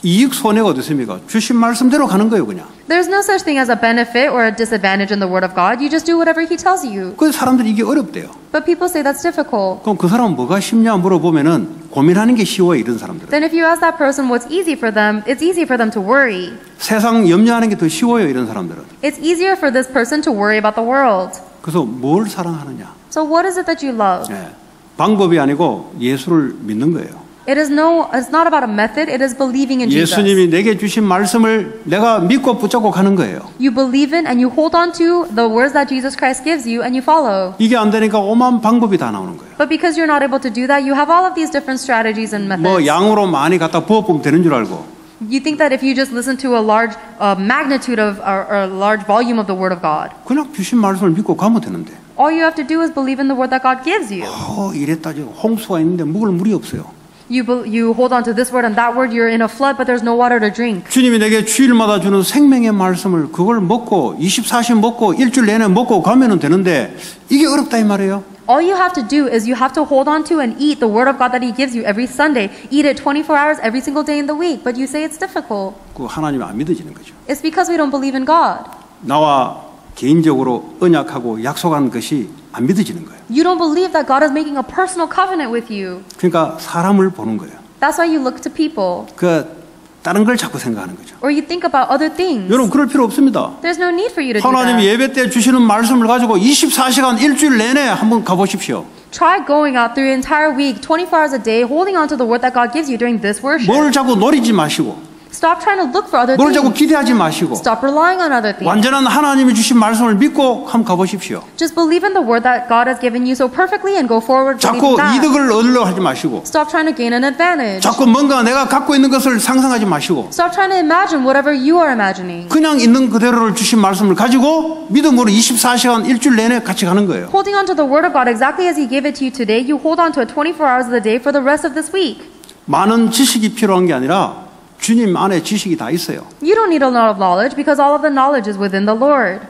이익 손해가 어디 있습니까? 주신 말씀대로 가는 거예요, 그냥. There's no such thing as a benefit or a disadvantage in the word of God. You just do whatever He tells you. 그래서 사람들이 이게 어렵대요. But people say that's difficult. 그럼 그 사람은 뭐가 쉽냐 물어보면은 고민하는 게 쉬워요, 이런 사람들은. Then if you ask that person what's easy for them, it's easy for them to worry. 세상 염려하는 게 더 쉬워요, 이런 사람들은. It's easier for this person to worry about the world. 그래서 뭘 사랑하느냐? So what is it that you love? 예, 방법이 아니고 예수를 믿는 거예요. It's not about a method, it is believing in Jesus. 예수님이 내게 주신 말씀을 내가 믿고 붙잡고 가는 거예요. You believe in and you hold on to the words that Jesus Christ gives you and you follow. 이게 안 되니까 오만 방법이 다 나오는 거예요. But because you're not able to do that, you have all of these different strategies and methods. 뭐 양으로 많이 갖다 부어보면 되는 줄 알고 You think that if you just listen to a large magnitude of or a large volume of the Word of God, 그냥 주신 말씀을 믿고 가면 되는데 all you have to do is believe in the Word that God gives you. 이랬다 홍수가 있는데 묵을 물이 없어요. You hold on to this word and that word, you're in a flood, but there's no water to drink. 주님이 내게 주일마다 주는 생명의 말씀을 그걸 먹고 24시 먹고 일주일 내내 먹고 가면은 되는데 이게 어렵다 이 말이에요. All you have to do is you have to hold on to and eat the word of God that He gives you every Sunday. Eat it 24 hours every single day in the week. But you say it's difficult. 그 하나님이 안 믿어지는 거죠. It's because we don't believe in God. 나와 개인적으로 언약하고 약속한 것이 안 믿어지는 거예요. You don't believe that God is making a personal covenant with you. 그러니까 사람을 보는 거예요. That's why you look to people. 다른 걸 자꾸 생각하는 거죠. Or you think about other things. 여러분 그럴 필요 없습니다. There's no need for you to do 하나님이 that. 예배 때 주시는 말씀을 가지고 24시간 일주일 내내 한번 가보십시오. Try going out through the entire week, 24 hours a day, holding on to the word that God gives you during this worship. 뭘 자꾸 노리지 마시고 Stop trying to look for other 뭘 자꾸 things. 기대하지 마시고 Stop relying on other things. 완전한 하나님이 주신 말씀을 믿고 한번 가보십시오. Just believe in the word that God has given you so perfectly and go forward 자꾸 believing that. 이득을 얻으려고 하지 마시고 Stop trying to gain an advantage. 자꾸 뭔가 내가 갖고 있는 것을 상상하지 마시고 Stop trying to imagine whatever you are imagining. 그냥 있는 그대로를 주신 말씀을 가지고 믿음으로 24시간 일주일 내내 같이 가는 거예요. Holding on to the word of God exactly as He gave it to you today, you hold on to it 24 hours of the day for the rest of this week. 많은 지식이 필요한 게 아니라 주님 안에 지식이 다 있어요. You don't need a lot of knowledge because all of the knowledge is within the Lord.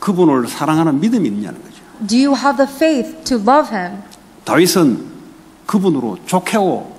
그분을 사랑하는 믿음이 있느냐는 거죠. Do you have the faith to love Him? 다윗은 그분으로 족해오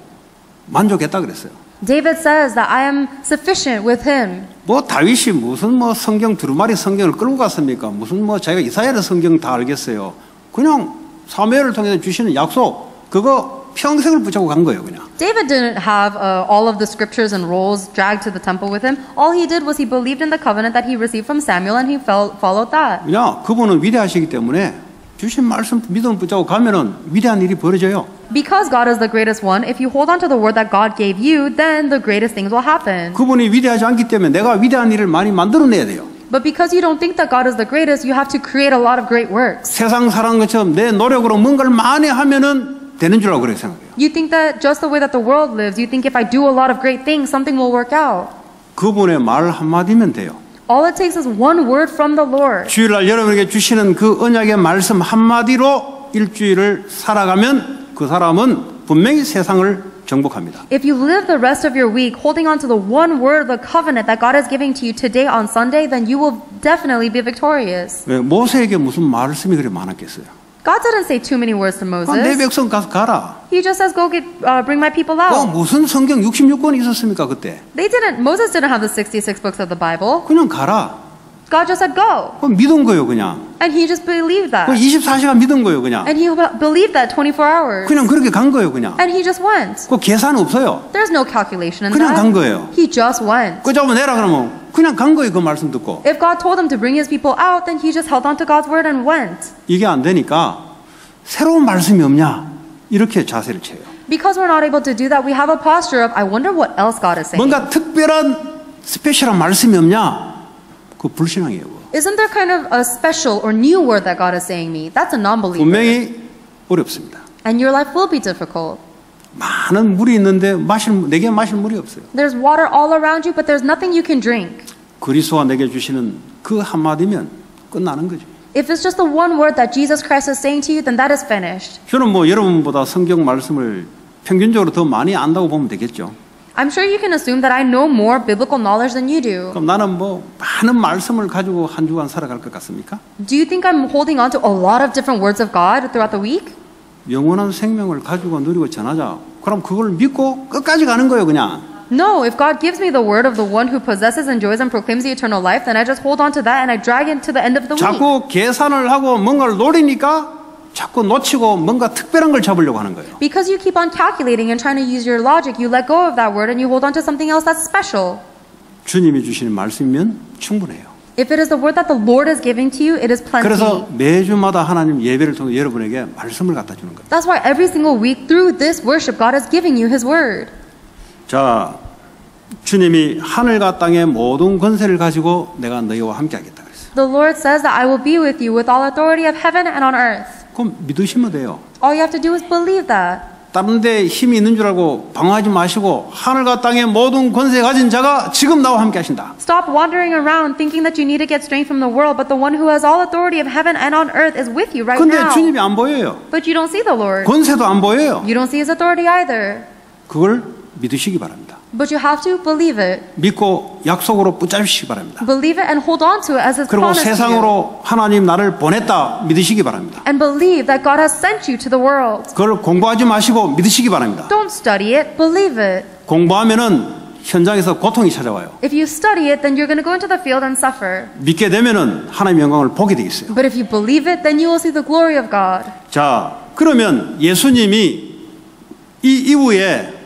만족했다 그랬어요. David says that I am sufficient with Him. 뭐 다윗이 무슨 성경 두루마리 성경을 끌고 갔습니까? 무슨 자기가 이사야의 성경 다 알겠어요. 그냥 사무엘을 통해서 주시는 약속 그거 평생을 붙잡고 간 거예요, 그냥. David didn't have all of the scriptures and rolls dragged to the temple with him. All he did was he believed in the covenant that he received from Samuel and he followed that. 그냥 그분은 위대하시기 때문에 주신 말씀 믿음 붙잡고 가면은 위대한 일이 벌어져요. Because God is the greatest one, if you hold on to the word that God gave you, then the greatest things will happen. 그분이 위대하지 않기 때문에 내가 위대한 일을 많이 만들어내야 돼요. But because you don't think that God is the greatest, you have to create a lot of great works. 세상 사는 것처럼 내 노력으로 뭔가를 많이 하면은 되는 줄 알고 그렇게 생각해요. You think that just the way that the world lives, you think if I do a lot of great things, something will work out. 그분의 말 한마디면 돼요. All it takes is one word from the Lord. 주일날 여러분에게 주시는 그 언약의 말씀 한마디로 일주일을 살아가면 그 사람은 분명히 세상을 정복합니다. If you live the rest of your week holding on to the one word, the covenant that God is giving to you today on Sunday, then you will definitely be victorious. 왜 모세에게 무슨 말씀이 그렇게 많았겠어요? God didn't say too many words to 내 Moses. 백성 가서 가라. He just says, go bring my people out. 무슨 성경 66권이 있었습니까 그때? Moses didn't have the 66 books of the Bible. 그냥 가라. God just said, go. 그럼 믿은 거예요 그냥. And he just believed that. 24시간 믿은 거예요 그냥. And he believed that 24 hours. 그냥 그렇게 간 거예요 그냥. And he just went. 그 계산 없어요. There's no calculation in 그냥 간 that. 거예요. He just went. 그 잡아 내라 그러면 그냥 간 거예요 그 말씀 듣고. If God told him to bring his people out, then he just held on to God's word and went. 이게 안 되니까 새로운 말씀이 없냐 이렇게 자세를 쳐요. Because we're not able to do that, we have a posture of, I wonder what else God is saying. 뭔가 특별한 스페셜한 말씀이 없냐? 그 불신앙이에요. 그거. Isn't there kind of a special or new word that God is saying me? That's a non-believer. 분명히 어렵습니다. And your life will be difficult. 많은 물이 있는데 내게 마실 물이 없어요. There's water all around you, but there's nothing you can drink. 그리스도가 내게 주시는 그 한마디면 끝나는 거죠. If it's just the one word that Jesus Christ is saying to you, then that is finished. 저는 뭐 여러분보다 성경 말씀을 평균적으로 더 많이 안다고 보면 되겠죠. I'm sure you can assume that I know more biblical knowledge than you do. 그럼 나는 뭐 많은 말씀을 가지고 한 주간 살아갈 것 같습니까? Do you think I'm holding on to a lot of different words of God throughout the week? 영원한 생명을 가지고 누리고 전하자. 그럼 그걸 믿고 끝까지 가는 거예요, 그냥. No, if God gives me the word of the one who possesses, enjoys, and proclaims the eternal life, then I just hold on to that and I drag it to the end of the week. 자꾸 계산을 하고 뭔가를 노리니까 자꾸 놓치고 뭔가 특별한 걸 잡으려고 하는 거예요. Because you keep on calculating and trying to use your logic, you let go of that word and you hold on to something else that's special. 주님이 주시는 말씀이면 충분해요. If it is the word that the Lord is giving to you, it is plenty. 그래서 매주마다 하나님 예배를 통해 여러분에게 말씀을 갖다 주는 거예요. That's why every single week through this worship, God is giving you His word. 자, 주님이 하늘과 땅의 모든 권세를 가지고 내가 너희와 함께 하겠다 그랬어요. The Lord says that I will be with you with all authority of heaven and on earth. 그럼 믿으시면 돼요. All you have to do is believe that. 다른 데 힘이 있는 줄 알고 방황하지 마시고 하늘과 땅의 모든 권세 가진 자가 지금 나와 함께 하신다. Stop wandering around thinking that you need to get strength from the world, but the one who has all authority of heaven and on earth is with you right 근데 now. 주님이 안 보여요. But you don't see the Lord. 권세도 안 보여요. You don't see His authority either. 그걸 믿으시기 바랍니다. But you have to believe it. 믿고 약속으로 붙잡으시기 바랍니다. Believe it and hold on to it as His 그리고 promise to you. 세상으로 하나님 나를 보냈다 믿으시기 바랍니다. And believe that God has sent you to the world. 그걸 공부하지 마시고 믿으시기 바랍니다. Don't study it, believe it. 공부하면은 현장에서 고통이 찾아와요. If you study it, then you're going to go into the field and suffer. 믿게 되면은 하나님의 영광을 보게 돼 있어요. But if you believe it, then you will see the glory of God. 자, 그러면 예수님이 이 이후에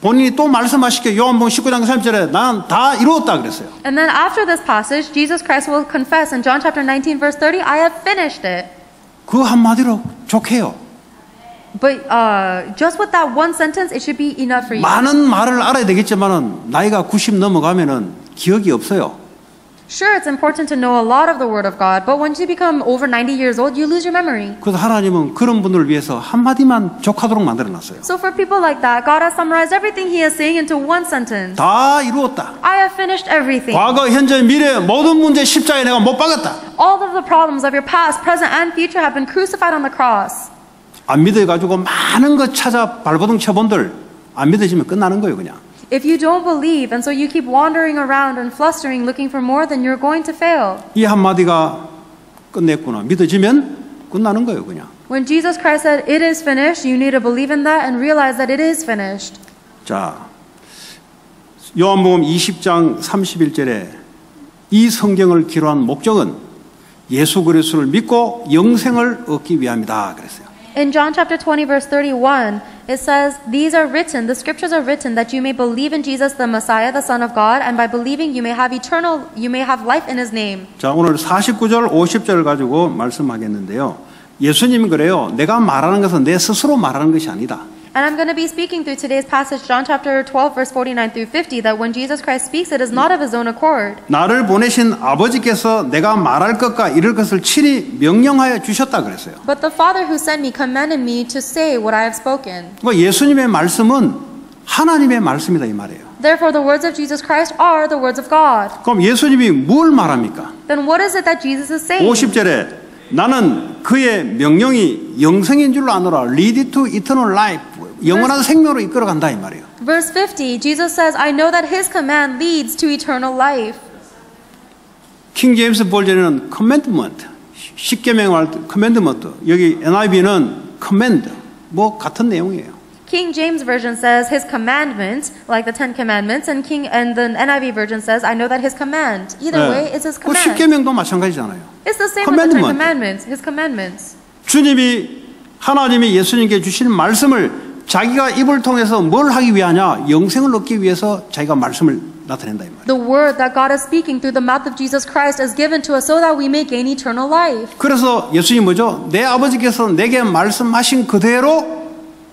본인이 또 말씀하시게 요한복음 19장 3절에 나는 다 이루었다 그랬어요. And then after this passage, Jesus Christ will confess in John chapter 19 verse 30, I have finished it. 그 한마디로 좋게요. But just with that one sentence, it should be enough for you. 많은 말을 알아야 되겠지만은 나이가 90 넘어가면은 기억이 없어요. Sure, it's important to know a lot of the Word of God, but once you become over 90 years old, you lose your memory. 그래서 하나님은 그런 분들을 위해서 한마디만 족하도록 만들어놨어요. So for people like that, God has summarized everything He is saying into one sentence. 다 이루었다. I have finished everything. 과거, 현재, 미래 모든 문제 십자가에 내가 못 박았다. All of the problems of your past, present, and future have been crucified on the cross. 안 믿어가지고 많은 거 찾아 발버둥 쳐본들 안 믿으시면 끝나는 거예요, 그냥. If you don't believe, and so you keep wandering around and flustering, looking for more, then you're going to fail. 이 한마디가 끝냈구나. 믿어지면 끝나는 거예요, 그냥. When Jesus Christ said, it is finished, you need to believe in that and realize that it is finished. 자, 요한복음 20장 31절에 이 성경을 기록한 목적은 예수 그리스도를 믿고 영생을 얻기 위함이다 그랬어요. In John chapter 20 verse 31, it says, these are written, the scriptures are written that you may believe in Jesus the Messiah, the Son of God, and by believing you may have life in His name. 자, 오늘 49절, 50절을 가지고 말씀하겠는데요. 예수님은 그래요. 내가 말하는 것은 내 스스로 말하는 것이 아니다. And I'm going to be speaking through today's passage, John chapter 12 verse 49 through 50, that when Jesus Christ speaks, it is not of His own accord. 나를 보내신 아버지께서 내가 말할 것과 이럴 것을 친히 명령하여 주셨다 그랬어요. But the Father who sent me commanded me to say what I have spoken. 그러니까 예수님의 말씀은 하나님의 말씀이다 이 말이에요. Therefore, the words of Jesus Christ are the words of God. 그럼 예수님이 뭘 말합니까? Then what is it that Jesus is saying? 50절에 나는 그의 명령이 영생인 줄로 아노라. Lead to eternal life. 영원한 생명으로 이끌어간다 이 말이에요. Verse 50, Jesus says, I know that His command leads to eternal life. 킹 제임스 버전에는 commandment, 십계명을 할 때 commandment, 여기 NIV는 command, 뭐 같은 내용이에요. King James version says His commandment, like the Ten Commandments, and the NIV version says, I know that His command. Either way, it's His 그 command. 십계명도 마찬가지잖아요. It's the same with the Ten Commandments, His commandments. 주님이 하나님이 예수님께 주시는 말씀을 자기가 입을 통해서 뭘 하기 위하냐? 영생을 얻기 위해서 자기가 말씀을 나타낸다 이 말이에요. The word that God is speaking through the mouth of Jesus Christ is given to us so that we may gain eternal life. 그래서 예수님 뭐죠? 내 아버지께서 내게 말씀하신 그대로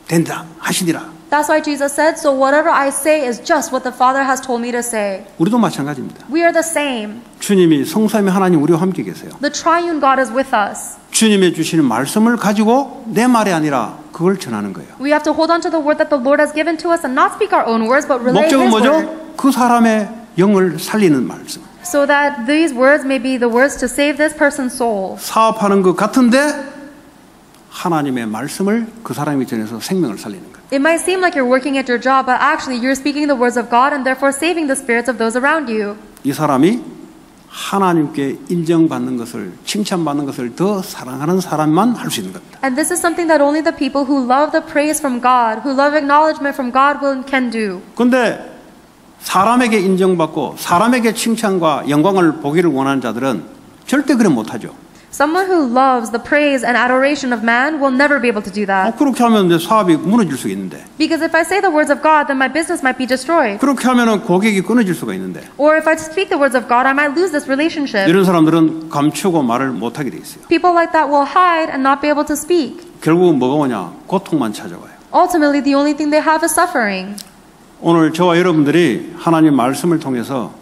된다 하시니라. That's why Jesus said, so whatever I say is just what the Father has told me to say. 우리도 마찬가지입니다. We are the same. 주님이 성삼위 하나님 우리와 함께 계세요. The triune God is with us. 주님의 주시는 말씀을 가지고 내 말이 아니라 그걸 전하는 거예요. We have to hold on to the word that the Lord has given to us and not speak our own words, but relay 목적은 His word. 뭐죠? 그 사람의 영을 살리는 말씀. So that these words may be the words to save this person's soul. 사업하는 것 같은데 하나님의 말씀을 그 사람이 전해서 생명을 살리는 거예요. It might seem like you're working at your job, but actually you're speaking the words of God and therefore saving the spirits of those around you. 이 사람이 하나님께 인정받는 것을, 칭찬받는 것을 더 사랑하는 사람만 할 수 있는 겁니다. And this is something that only the people who love the praise from God, who love acknowledgement from God can do. 그런데 사람에게 인정받고 사람에게 칭찬과 영광을 보기를 원하는 자들은 절대 그래 못하죠. Someone who loves the praise and adoration of man will never be able to do that. 그렇게 하면 내 사업이 무너질 수 있는데, Because if I say the words of God, then my business might be destroyed. 그렇게 하면 고객이 끊어질 수가 있는데, Or if I speak the words of God, I might lose this relationship. 이런 사람들은 감추고 말을 못하게 돼 있어요. People like that will hide and not be able to speak. 결국은 뭐가 오냐? 고통만 찾아와요. Ultimately, the only thing they have is suffering. 오늘 저와 여러분들이 하나님 말씀을 통해서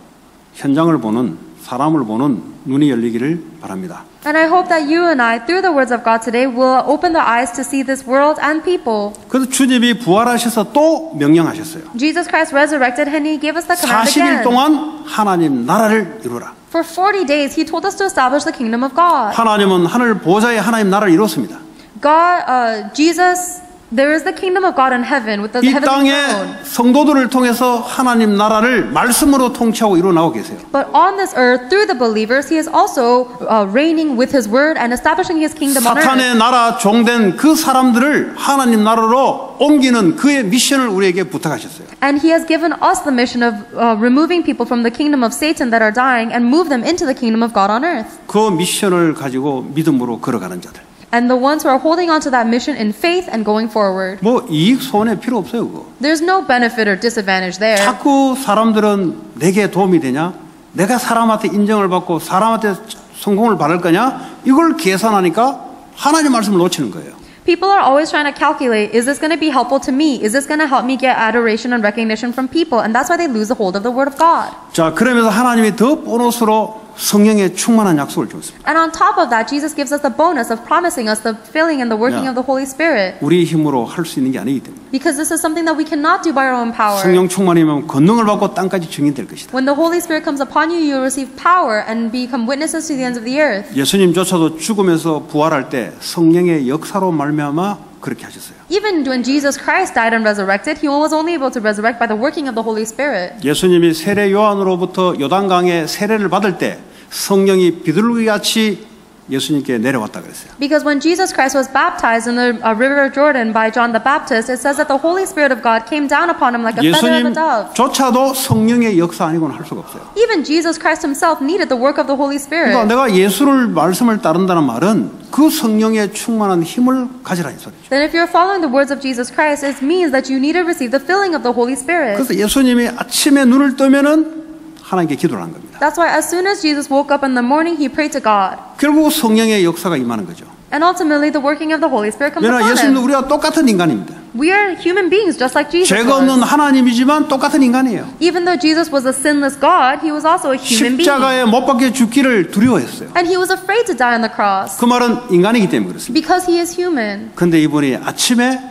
현장을 보는, 사람을 보는 눈이 열리기를 바랍니다. And I hope that you and I, through the words of God today, will open the eyes to see this world and people. 그래서 주님이 부활하셔서 또 명령하셨어요. Jesus Christ resurrected and He gave us the command 40일 again. 동안 하나님 나라를 이루라. For 40 days, He told us to establish the kingdom of God. 하나님은 하늘 보좌에 하나님 나라를 이뤘습니다. Jesus, there is the kingdom of God in heaven with the 이 heavenly 땅에 throne. 성도들을 통해서 하나님 나라를 말씀으로 통치하고 이루어나오고 계세요. But on this earth, through the believers, He is also reigning with His word and establishing His kingdom on earth. 사탄의 나라 종된 그 사람들을 하나님 나라로 옮기는 그의 미션을 우리에게 부탁하셨어요. And He has given us the mission of removing people from the kingdom of Satan that are dying and move them into the kingdom of God on earth. 그 미션을 가지고 믿음으로 걸어가는 자들. And the ones who are holding on to that mission in faith and going forward. 뭐 이익 손해 필요 없어요, 그거. There's no benefit or disadvantage there. 자꾸 사람들은 내게 도움이 되냐? 내가 사람한테 인정을 받고 사람한테 성공을 받을 거냐? 이걸 계산하니까 하나님 말씀을 놓치는 거예요. People are always trying to calculate, is this going to be helpful to me? Is this going to help me get adoration and recognition from people? And that's why they lose the hold of the word of God. 자, 그러면서 하나님이 더 보너스로 성령의 충만한 약속을 줬습니다. And on top of that, Jesus gives us the bonus of promising us the filling and the working Yeah. of the Holy Spirit. 우리 힘으로 할 수 있는 게 아니기 때문에. Because this is something that we cannot do by our own power. 성령 충만이면 권능을 받고 땅까지 증인될 것이다. When the Holy Spirit comes upon you, you will receive power and become witnesses to the ends of the earth. 예수님조차도 죽으면서 부활할 때 성령의 역사로 말미암아 그렇게 하셨어요. Even when Jesus Christ died and resurrected, He was only able to resurrect by the working of the Holy Spirit. 예수님이 세례 요한으로부터 요단강에 세례를 받을 때 성령이 비둘기같이 예수님께 내려왔다 그랬어요. Because when Jesus Christ was baptized in the river of Jordan by John the Baptist, it says that the Holy Spirit of God came down upon him like a feather of a dove. 예수님조차도 성령의 역사 아니고는 할 수가 없어요. Even Jesus Christ himself needed the work of the Holy Spirit. 그러니까 내가 예수를 말씀을 따른다는 말은 그 성령의 충만한 힘을 가지라는 소리죠. Then if you're following the words of Jesus Christ, it means that you need to receive the filling of the Holy Spirit. 그래서 예수님이 아침에 눈을 뜨면은 하나님께 기도를 한 겁니다. That's why as soon as Jesus woke up in the morning, he prayed to God. 결국 성령의 역사가 임하는 거죠. And ultimately, the working of the Holy Spirit comes 왜냐하면 upon 예수님도 him. 우리와 똑같은 인간입니다. We are human beings just like Jesus 죄가 없는 was. 하나님이지만 똑같은 인간이에요. Even though Jesus was a sinless God, he was also a human being. 십자가에 못 박혀 죽기를 두려워했어요. And he was afraid to die on the cross 그 말은 인간이기 때문에 그렇습니다. because he is human. 그런데 이분이 아침에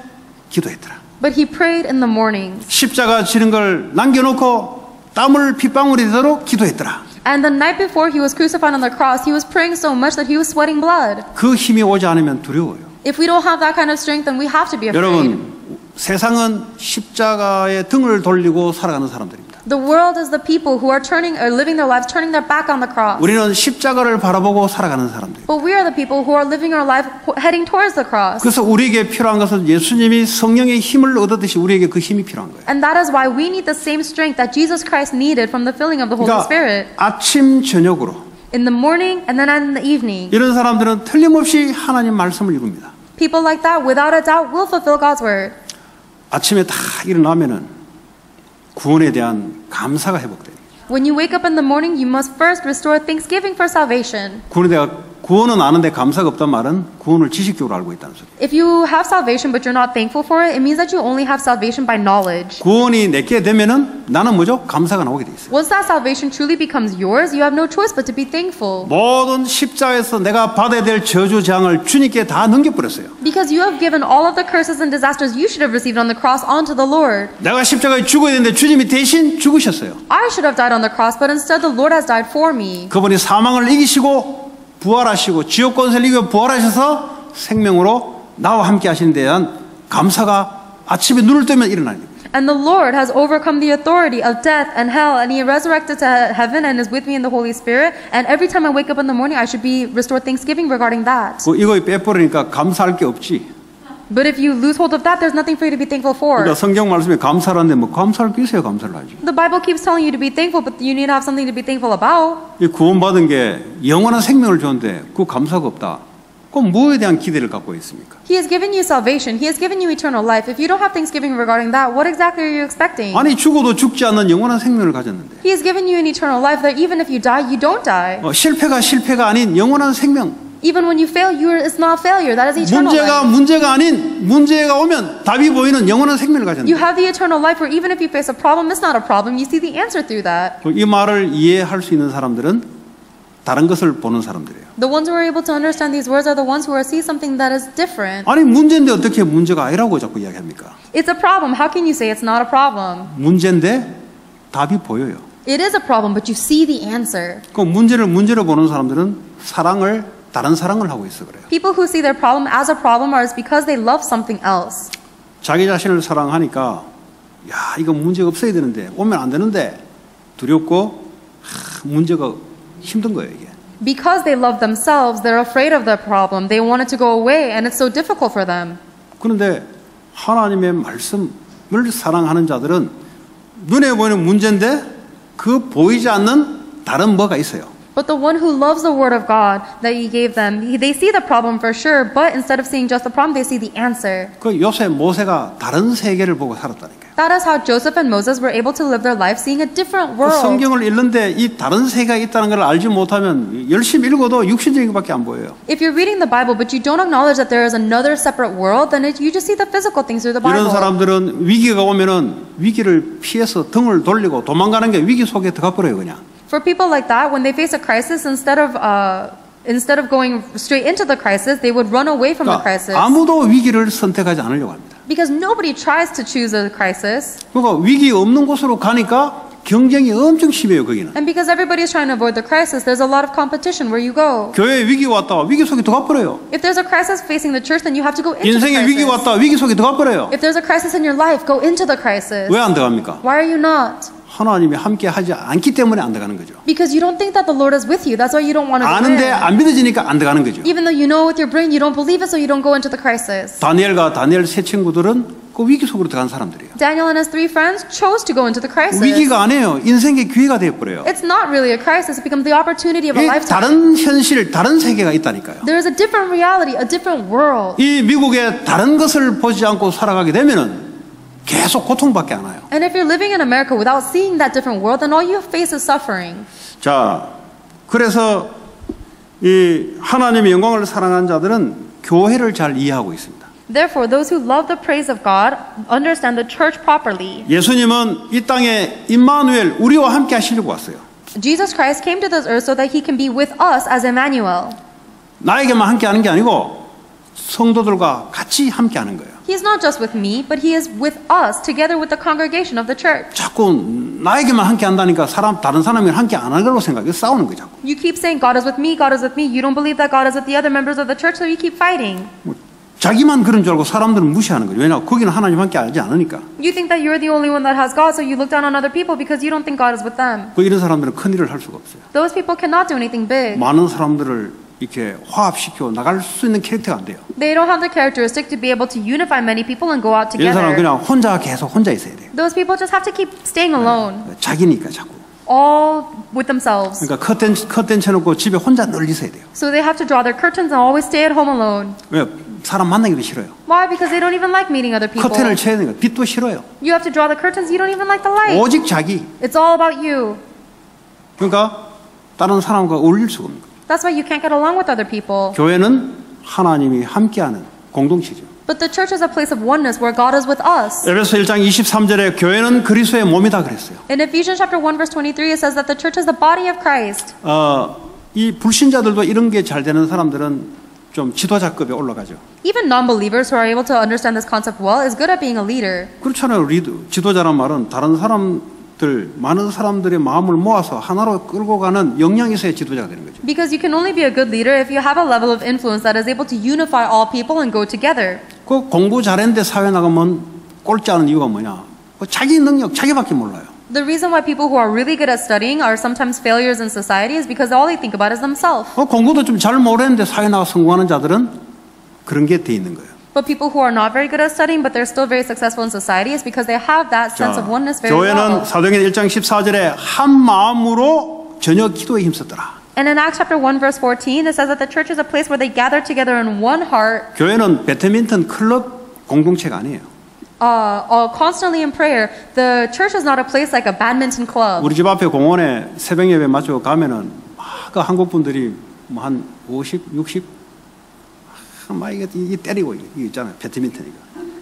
기도했더라. But he prayed in the morning. 십자가 지는 걸 남겨놓고 땀을 핏방울이 되도록 기도했더라. And the night before he was crucified on the cross, he was praying so much that he was sweating blood. 그 힘이 오지 않으면 두려워요. If we don't have that kind of strength, then we have to be afraid. 여러분, 세상은 십자가에 등을 돌리고 살아가는 사람들입니다. The world is the people who are living their lives, turning their back on the cross. 우리는 십자가를 바라보고 살아가는 사람들입니다. But we are the people who are living our life heading towards the cross. 그래서 우리에게 필요한 것은 예수님이 성령의 힘을 얻었듯이 우리에게 그 힘이 필요한 거예요. And that is why we need the same strength that Jesus Christ needed from the filling of the Holy 그러니까 Spirit. 아침 저녁으로 In the morning and then in the evening. 이런 사람들은 틀림없이 하나님 말씀을 이룹니다. People like that, without a doubt, will fulfill God's word. 아침에 다 일어나면은 구원에 대한 감사가 회복돼요. When you wake up in the morning, you must first restore thanksgiving for salvation. 구원은 아는데 감사가 없단 말은 구원을 지식적으로 알고 있다는 소리. If you have salvation but you're not thankful for it, it means that you only have salvation by knowledge. 구원이 내게 되면은 나는 뭐죠? 감사가 나오게 돼 있어요. Once that salvation truly becomes yours, you have no choice but to be thankful. 모든 십자가에서 내가 받아야 될 저주 재앙을 주님께 다 넘겨버렸어요. Because you have given all of the curses and disasters you should have received on the cross onto the Lord. 내가 십자가에 죽어야 되는데 주님이 대신 죽으셨어요. I should have died on the cross, but instead the Lord has died for me. 그분이 사망을 이기시고 부활하시고 지옥 권세를 이겨 부활하셔서 생명으로 나와 함께 하신 데 대한 감사가 아침에 눈을 뜨면 일어나는 겁니다. And the Lord has overcome the authority of death and hell, and He resurrected to heaven and is with me in the Holy Spirit. And every time I wake up in the morning, I should be restored thanksgiving regarding that. 이거 빼버리니까 감사할 게 없지. But if you lose hold of that, there's nothing for you to be thankful for. 그러니까 성경 말씀에 감사라는데 뭐 감사할 게 있어야 감사를 하지. The Bible keeps telling you to be thankful, but you need to have something to be thankful about. 이 구원받은 게 영원한 생명을 줬는데 그 감사가 없다. 그럼 뭐에 대한 기대를 갖고 있습니까? He has given you salvation. He has given you eternal life. If you don't have thanksgiving regarding that, what exactly are you expecting? 아니 죽어도 죽지 않는 영원한 생명을 가졌는데 He has given you an eternal life that even if you die, you don't die. 실패가 아닌 영원한 생명. Even when you fail, it's not failure. That is eternal life. 문제가 아닌 문제가 오면 답이 보이는 영원한 생명을 You 가졌는데 have the eternal life where even if you face a problem, it's not a problem. You see the answer through that. 이 말을 이해할 수 있는 사람들은 다른 것을 보는 사람들이에요. The ones who are able to understand these words are the ones who see something that is different. 아니 문제인데 어떻게 문제가 아니라고 자꾸 이야기합니까? It's a problem. How can you say it's not a problem? 문제인데 답이 보여요. It is a problem, but you see the answer. 그 문제로 보는 사람들은 다른 사랑을 하고 있어 그래요. People who see their problem as a problem are because they love something else. 자기 자신을 사랑하니까 야 이거 문제가 없어야 되는데 오면 안 되는데 두렵고 문제가 힘든 거예요 이게. Because they love themselves, they're afraid of the problem. They want it to go away, and it's so difficult for them. 그런데 하나님의 말씀을 사랑하는 자들은 눈에 보이는 문제인데 그 보이지 않는 다른 뭐가 있어요. But the one who loves the word of God that He gave them, they see the problem for sure, but instead of seeing just the problem, they see the answer. 그 요새 모세가 다른 세계를 보고 살았다니까요. That is how Joseph and Moses were able to live their life seeing a different 그 world. 성경을 읽는데 이 다른 세계가 있다는 걸 알지 못하면 열심히 읽어도 육신적인 것밖에 안 보여요. If you're reading the Bible but you don't acknowledge that there is another separate world, then you just see the physical things through the 이런 Bible. 사람들은 위기가 오면은 위기를 피해서 등을 돌리고 도망가는 게 위기 속에 들어가 버려요 그냥. For people like that, when they face a crisis, instead of going straight into the crisis, they would run away from the crisis. 아무도 위기를 선택하지 않으려고 합니다. Because nobody tries to choose a crisis. 그러니까 위기 없는 곳으로 가니까 경쟁이 엄청 심해요 거기는. And because everybody is trying to avoid the crisis, there's a lot of competition where you go. 교회에 위기가 왔다 위기 속에 들어가 버려요. If there's a crisis facing the church, then you have to go into the 인생에 위기 crisis. 왔다 위기 속에 들어가 버려요. If there's a crisis in your life, go into the crisis. 왜 안 들어갑니까? Why are you not? 하나님이 함께 하지 않기 때문에 안 들어가는 거죠. Because you don't think that the Lord is with you. That's why you don't want to go 아는데 in. 안 믿어지니까 안 들어가는 거죠. Even though you know with your brain, you don't believe it, so you don't go into the crisis. 다니엘과 다니엘 세 친구들은 그 위기 속으로 들어간 사람들이에요. Daniel and his 3 friends chose to go into the crisis. 위기가 아니에요. 인생의 기회가 되어버려요. It's not really a crisis. It becomes the opportunity of a 이 lifetime. 다른 현실, 다른 세계가 있다니까요. There is a different reality, a different world. 이 미국에 다른 것을 보지 않고 살아가게 되면은 계속 고통밖에 안 와요. And if you're living in America without seeing that different world, then all you face is suffering. 자, 그래서 이 하나님의 영광을 사랑하는 자들은 교회를 잘 이해하고 있습니다. Therefore, those who love the praise of God understand the church properly. 예수님은 이 땅에 임마누엘 우리와 함께 하시려고 왔어요. Jesus Christ came to this earth so that He can be with us as Emmanuel. 나에게만 함께 하는 게 아니고 성도들과 같이 함께 하는 거예요. He is not just with me, but He is with us together with the congregation of the church. 자꾸 나에게만 함께 한다니까 다른 사람이랑 함께 안 하려고 생각해 싸우는 거예요. 자꾸. You keep saying God is with me, God is with me. You don't believe that God is with the other members of the church, so you keep fighting. 자기만 그런 줄 알고 사람들은 무시하는 거죠. 왜냐하면 거기는 하나님 함께 하지 않으니까. You think that you're the only one that has God, so you look down on other people because you don't think God is with them. 이런 사람들은 큰 일을 할 수가 없어요. Those people cannot do anything big. 많은 사람들을 이렇게 화합시켜 나갈 수 있는 캐릭터가 안 돼요. They don't have the characteristic to be able to unify many people and go out 이런 사람은 together. 그냥 계속 혼자 있어야 돼요. Those people just have to keep staying alone, 자기니까 자꾸. all with themselves. 그러니까 커튼 쳐놓고 집에 혼자 늘 있어야 돼요. So they have to draw their curtains and always stay at home alone. 왜? 사람 만나기도 싫어요. Why? Because they don't even like meeting other people. 커튼을 쳐야 되니까 빛도 싫어요. You have to draw the curtains, you don't even like the light. 오직 자기. It's all about you. 그러니까 다른 사람과 어울릴 수가 없는 거예요. That's why you can't get along with other people. 교회는 하나님이 함께하는 공동체죠. But the church is a place of oneness where God is with us. 에베소 1장 23절에 교회는 그리스도의 몸이다 그랬어요. In Ephesians chapter 1 verse 23 it says that the church is the body of Christ. 이 불신자들도 이런 게 잘 되는 사람들은 좀 지도자급에 올라가죠. Even non-believers who are able to understand this concept well is good at being a leader. 그렇잖아요. 지도자란 말은 다른 많은 사람들의 마음을 모아서 하나로 끌고 가는 역량이 있어야 지도자가 되는 거죠. Because you can only be a good leader if you have a level of influence that is able to unify all people and go together. 그 공부 잘했는데 사회 나가면 꼴찌 하는 이유가 뭐냐? 자기 능력 자기밖에 몰라요. The reason why people who are really good at studying are sometimes failures in society is because all they think about is themselves. 공부도 좀 잘 모르는데 사회 나가 성공하는 자들은 그런 게 돼 있는 거예요. But people who are not very good at studying but they're still very successful in society is because they have that sense of oneness very 교회는 well. 사도행전 1장 14절에 한 마음으로 전혀 기도에 힘썼더라. And in Acts chapter 1 verse 14 it says that the church is a place where they gather together in one heart. 교회는 배드민턴 클럽 공동체가 아니에요. Constantly in prayer. The church is not a place like a badminton club. 우리 집 앞에 공원에 새벽 예배 마치고 가면은 막 한국 분들이 한 50, 60 막 이게 때리고 이거 있잖아요. 배드민턴 이거.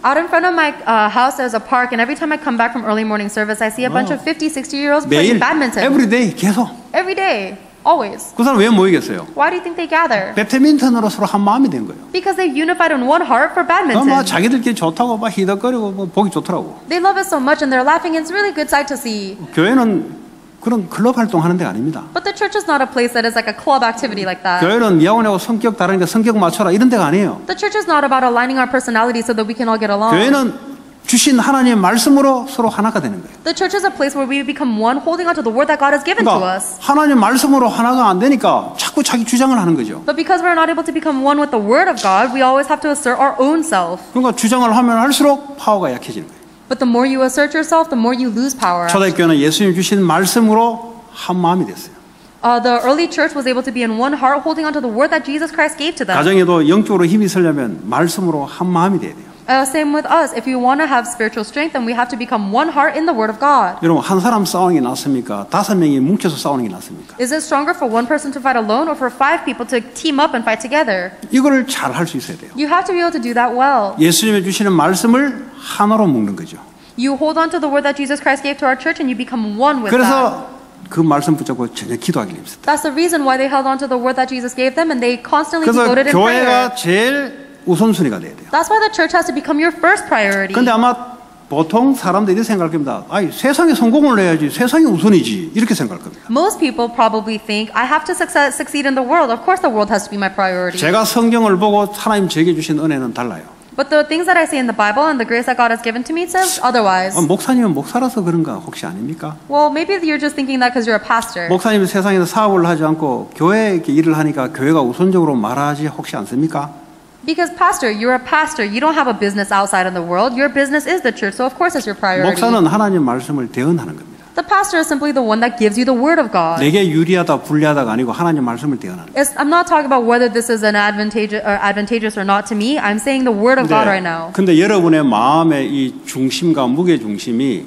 Out in front of my house there's a park and every time I come back from early morning service I see a bunch of 50, 60-year-olds 매일 playing badminton. every day 계속. Every day. Always. 그 사람 왜 모이겠어요? Why do you think they gather? 배드민턴으로 서로 한 마음이 된 거예요. Because they've unified in one heart for badminton. 막 자기들끼리 좋다고 막 히덕거리고 뭐 보기 좋더라고. They love it so much and they're laughing. It's a really good sight to see. 교회는 그런 클럽 활동하는 데가 아닙니다. But the church is not a place that is like a club activity like that. 교회는 니하고 성격 다르니까 성격 맞춰라 이런 데가 아니에요. The church is not about aligning our personalities so that we can all get along. 교회는 주신 하나님의 말씀으로 서로 하나가 되는 거예요. The church is a place where we become one, holding on to the word that God has given to 그러니까 us. 하나님 말씀으로 하나가 안 되니까 자꾸 자기 주장을 하는 거죠. But because we're not able to become one with the word of God, we always have to assert our own self. 그러니까 주장을 하면 할수록 파워가 약해지는 거예요. But the more you assert yourself, the more you lose power. 초대교회는 예수님 주신 말씀으로 한 마음이 됐어요. The early church was able to be in one heart, holding on to the word that Jesus Christ gave to them. 가정에도 영적으로 힘이 있으려면 말씀으로 한 마음이 돼야 돼요. Same with us. If you want to have spiritual strength, then we have to become one heart in the Word of God. 여러분 한 사람 싸우는 게 낫습니까? 5명이 뭉쳐서 싸우는 게 낫습니까? Is it stronger for one person to fight alone or for 5 people to team up and fight together? 이거를 잘 할 수 있어야 돼요. You have to be able to do that well. 예수님이 주시는 말씀을 하나로 묶는 거죠. You hold on to the word that Jesus Christ gave to our church and you become one with that. 그래서 그 말씀 붙잡고 전혀 기도하기 힘들다. That's the reason why they held on to the word that Jesus gave them and they constantly 그래서 devoted in prayer. 교회가 제일 우선순위가 돼야 돼요. That's why the church has to become your first priority. 근데 아마 보통 사람들이 생각할 겁니다. 아이, 세상에 성공을 내야지. 세상이 우선이지. 이렇게 생각할 겁니다. Most people probably think I have to succeed in the world. Of course the world has to be my priority. 제가 성경을 보고 하나님 제게 주신 은혜는 달라요. But the things that I see in the Bible and the grace that God has given to me says otherwise. 목사님은 목사라서 그런가 혹시 아닙니까? Well, maybe you're just thinking that because you're a pastor. 목사님이 세상에서 사업을 하지 않고 교회에 일을 하니까 교회가 우선적으로 말하지 혹시 않습니까? Because pastor, you're a pastor. You don't have a business outside in the world. Your business is the church. So of course it's your priority. 목사는 하나님 말씀을 대언하는 겁니다. The pastor is simply the one that gives you the word of God. 내게 유리하다 불리하다가 아니고 하나님 말씀을 대언하는 거예요. I'm not talking about whether this is an advantageous or not to me. I'm saying the word of God right now. 근데 여러분의 마음의 이 중심과 무게 중심이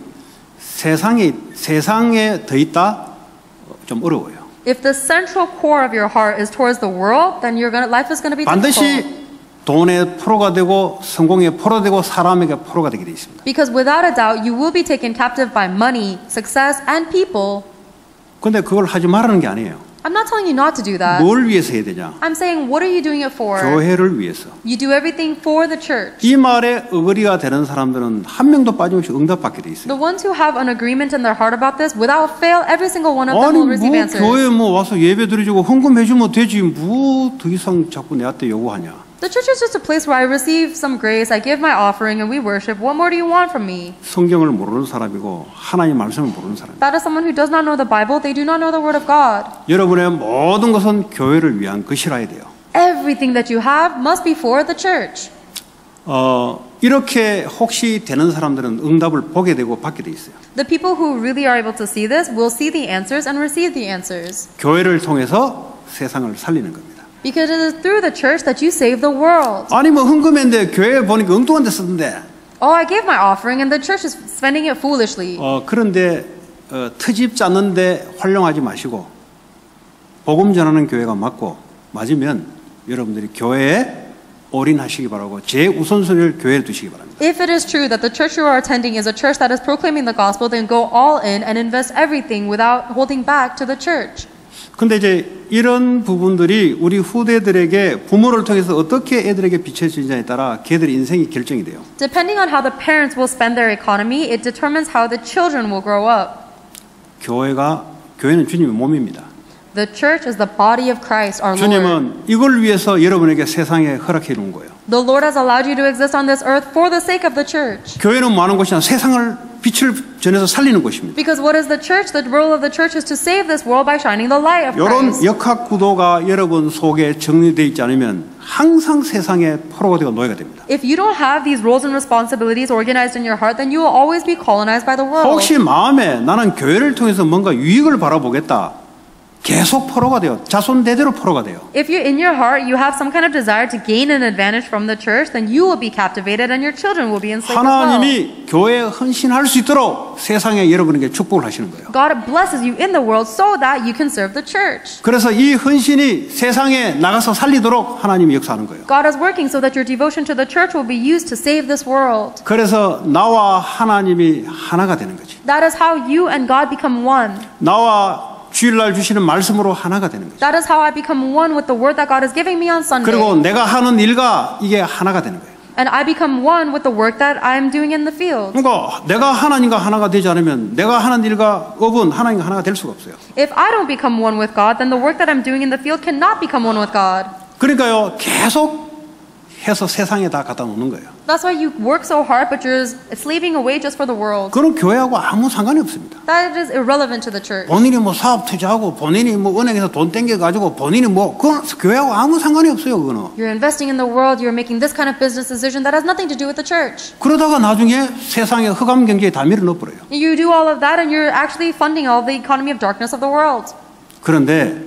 세상에 더 있다 좀 어려워요. If the central core of your heart is towards the world, then life is going to be difficult. 반드시 돈의 포로가 되고 성공의 포로가 되고 사람에게 포로가 되게 돼 있습니다. Because without a doubt, you will be taken captive by money, success, and people. 근데 그걸 하지 말라는 게 아니에요. I'm not telling you not to do that. 뭘 위해서 해야 되냐? I'm saying, what are you doing it for? 교회를 위해서. You do everything for the church. 이 말에 어거리가 되는 사람들은 한 명도 빠짐없이 응답받게 돼 있어요. The ones who have an agreement in their heart about this, without fail, every single one of them 아니 will receive answers. 교회 와서 예배 드리고 헌금해주면 되지 뭐 더 이상 자꾸 내한테 요구하냐? The church is just a place where I receive some grace, I give my offering, and we worship. What more do you want from me? 성경을 모르는 사람이고 하나님 말씀을 모르는 사람. That is someone who does not know the Bible. They do not know the Word of God. 여러분의 모든 것은 교회를 위한 것이라야 돼요. Everything that you have must be for the church. 이렇게 혹시 되는 사람들은 응답을 보게 되고 받게 돼 있어요. The people who really are able to see this will see the answers and receive the answers. 교회를 통해서 세상을 살리는 겁니다. Because it is through the church that you save the world. 아니 뭐 헌금했는데 교회 보니까 엉뚱한 데 쓰던데. Oh, I gave my offering and the church is spending it foolishly. 그런데 트집 짰는데 활용하지 마시고 복음 전하는 교회가 맞으면 여러분들이 교회에 올인하시기 바라고 제 우선순위를 교회에 두시기 바랍니다. If it is true that the church you are attending is a church that is proclaiming the gospel, then go all in and invest everything without holding back to the church. 근데 이제 이런 부분들이 우리 후대들에게 부모를 통해서 어떻게 애들에게 비춰지느냐에 따라 걔들의 인생이 결정이 돼요. Depending on how the parents will spend their economy, it determines how the children will grow up. 교회는 주님의 몸입니다. The church is the body of Christ, our Lord. 주님은 이걸 위해서 여러분에게 세상에 허락해 놓은 거예요. The Lord has allowed you to exist on this earth for the sake of the church. 교회는 뭐 하는 곳이냐? 세상을 빛을 전해서 살리는 곳입니다. Because what is the church? The role of the church is to save this world by shining the light of 이런 Christ. 역학 구도가 여러분 속에 정리되어 있지 않으면 항상 세상의 포로가 되고 노예가 됩니다. If you don't have these roles and responsibilities organized in your heart, then you will always be colonized by the world. 혹시 마음에 나는 교회를 통해서 뭔가 유익을 바라보겠다. 계속 포로가 돼요. 자손 대대로 포로가 돼요. If you in your heart you have some kind of desire to gain an advantage from the church, then you will be captivated and your children will be enslaved as well. 하나님이 교회에 헌신할 수 있도록 세상에 여러분에게 축복을 하시는 거예요. God blesses you in the world so that you can serve the church. 그래서 이 헌신이 세상에 나가서 살리도록 하나님이 역사하는 거예요. God is working so that your devotion to the church will be used to save this world. 그래서 나와 하나님이 하나가 되는 거지. That is how you and God become one. 나와 주일날 주시는 말씀으로 하나가 되는 거죠. That is how I become one with the word that God is giving me on Sunday. 그리고 내가 하는 일과 이게 하나가 되는 거예요. And I become one with the work that I am doing in the field. 그러니까 내가 하나님과 하나가 되지 않으면 내가 하는 일과 업은 하나님과 하나가 될 수가 없어요. If I don't become one with God, then the work that I'm doing in the field cannot become one with God. 그러니까요, 계속 해서 세상에 다 갖다 놓는 거예요. That's why you work so hard, but you're slaving away just for the world. 그건 교회하고 아무 상관이 없습니다. That is irrelevant to the church. 본인이 뭐 사업 투자하고 본인이 뭐 은행에서 돈 땡겨 가지고 본인이 뭐 그건 교회하고 아무 상관이 없어요. 그거는. You're investing in the world. You're making this kind of business decision that has nothing to do with the church. 그러다가 나중에 세상의 흑암 경제에 다 밀어넣어버려요. You do all of that, and you're actually funding all the economy of darkness of the world. 그런데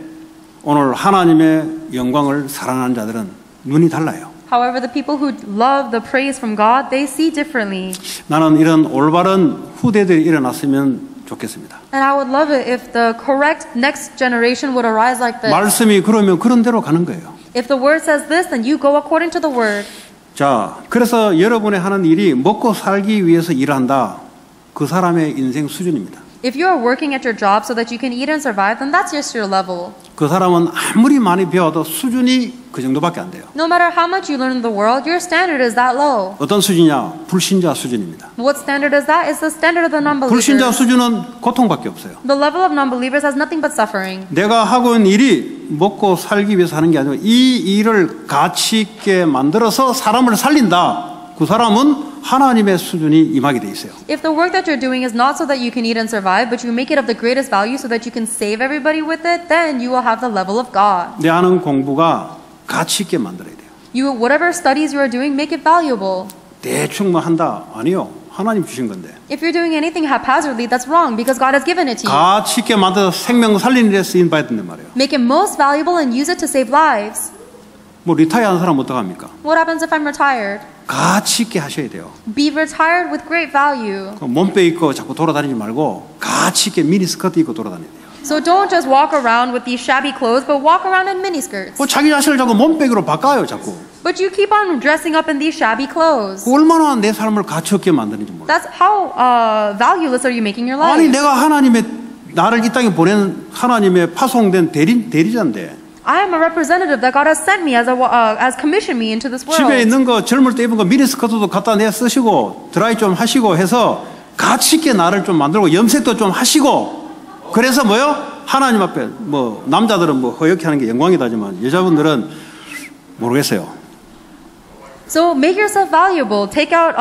오늘 하나님의 영광을 사랑하는 자들은 눈이 달라요. However, the people who love the praise from God, they see differently. 나는 이런 올바른 후대들이 일어났으면 좋겠습니다. And I would love it if the correct next generation would arise like this. 말씀이 그러면 그런 대로 가는 거예요. If the word says this, then you go according to the word. 자, 그래서 여러분의 하는 일이 먹고 살기 위해서 일한다. 그 사람의 인생 수준입니다. If you are working at your job so that you can eat and survive, then that's just your level. 그 사람은 아무리 많이 배워도 수준이 그 정도밖에 안 돼요. No matter how much you learn in the world, your standard is that low. 어떤 수준이냐? 불신자 수준입니다. What standard is that? It's the standard of the 불신자 non-believers. 수준은 고통밖에 없어요. The level of non-believers has nothing but suffering. 내가 하고 있는 일이 먹고 살기 위해서 하는 게 아니고 이 일을 가치 있게 만들어서 사람을 살린다. 그 사람은 하나님의 수준이 임하게 돼 있어요. If the work that you're doing is not so that you can eat and survive, but you make it of the greatest value so that you can save everybody with it, then you will have the level of God. 내 하는 공부가 가치 있게 만들어야 돼요. Whatever studies you are doing, make it valuable. 대충 뭐 한다? 아니요. 하나님 주신 건데. If you're doing anything haphazardly, that's wrong because God has given it to you. 가치 있게 만들어서 생명 살리는 데 쓰임 받야 된단 말이에요. Make it most valuable and use it to save lives. 뭐 리타이어 한 사람 어떡합니까? What happens if I'm retired? 가치 있게 하셔야 돼요. Be retired with great value. 몸빼 입고 자꾸 돌아다니지 말고 가치 있게 미니스커트 입고 돌아다녀야 돼요. So don't just walk around with these shabby clothes, but walk around in miniskirts. 뭐 자기 자신을 자꾸 몸빼기로 바꿔요, 자꾸. But you keep on dressing up in these shabby clothes. 얼마나 내 삶을 가치 없게 만드는지 몰라요. That's how valueless are you making your life? 아니 내가 하나님의 나를 이 땅에 보낸 하나님의 파송된 대리자인데 I am a representative that God has sent me as commissioned me into this world. 집에 있는 거 젊을 때 입은 거 미니스커트도 갖다 내 쓰시고 드라이 좀 하시고 해서 가치 있게 나를 좀 만들고 염색도 좀 하시고 그래서 뭐요? 하나님 앞에 뭐 남자들은 뭐 허옇게 하는 게 영광이다지만 여자분들은 모르겠어요. So make yourself valuable. Take your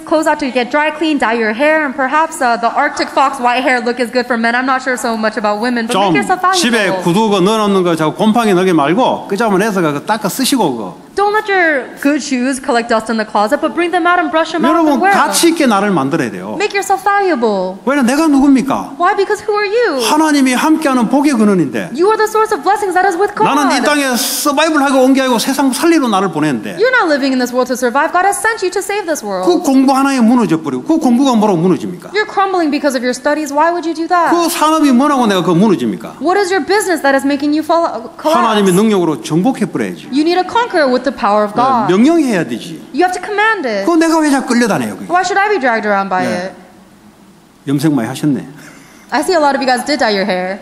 clothes out to get dry clean, dye your hair, and perhaps the Arctic fox white hair look is good for men. I'm not sure so much about women, but 좀 make yourself 집에 valuable. 구두 넣어놓는 거 자꾸 곰팡이 넣지 말고 끄자만 해서 닦아 쓰시고 그거. Don't let your good shoes collect dust in the closet, but bring them out and brush them out 여러분 and wear 가치 them. 있게 나를 만들어야 돼요. Make yourself valuable. 왜냐 내가 누굽니까? Why? Because who are you? 하나님이 함께하는 복의 근원인데 You are the source of blessings that is with God. 나는 이 땅에 서바이벌하고 온 게 아니고 세상 살리러 나를 보냈는데 You're not living in this world to survive. God has sent you to save this 그 world. 공부 하나에 무너져 버리고 그 공부가 뭐라고 무너집니까? You're crumbling because of your studies. Why would you do that? 그 산업이 뭐라고 내가 그거 무너집니까? What is your business that is making you 하나님의 collapse? 능력으로 정복해 버려야지. You need to conquer with the power of God. 명령해야 되지. You have to command it. 그거 내가 왜 자꾸 끌려다녀요? 그게? Why should I be dragged around by it? 염색 많이 하셨네. I see a lot of you guys did dye your hair.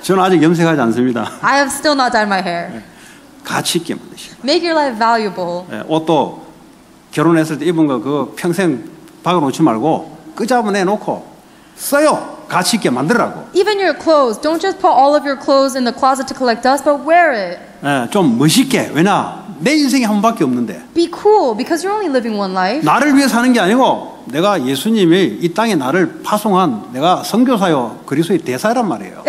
저는 아직 염색하지 않습니다. I have still not dyed my hair. 가치 있게 만드시고. Make your life valuable. 옷도 결혼했을 때 입은 거 그거 평생 박아놓지 말고 끄잡아내놓고 써요. 가치 있게 만들라고. Even your clothes. Don't just put all of your clothes in the closet to collect dust, but wear it. 좀 멋있게. 왜냐? 내 인생이 한 번밖에 없는데. Be cool because you're only living one life. 나를 위해 사는 게 아니고 내가 예수님이 이 땅에 나를 파송한 내가 선교사요 그리스도의 대사란 말이에요.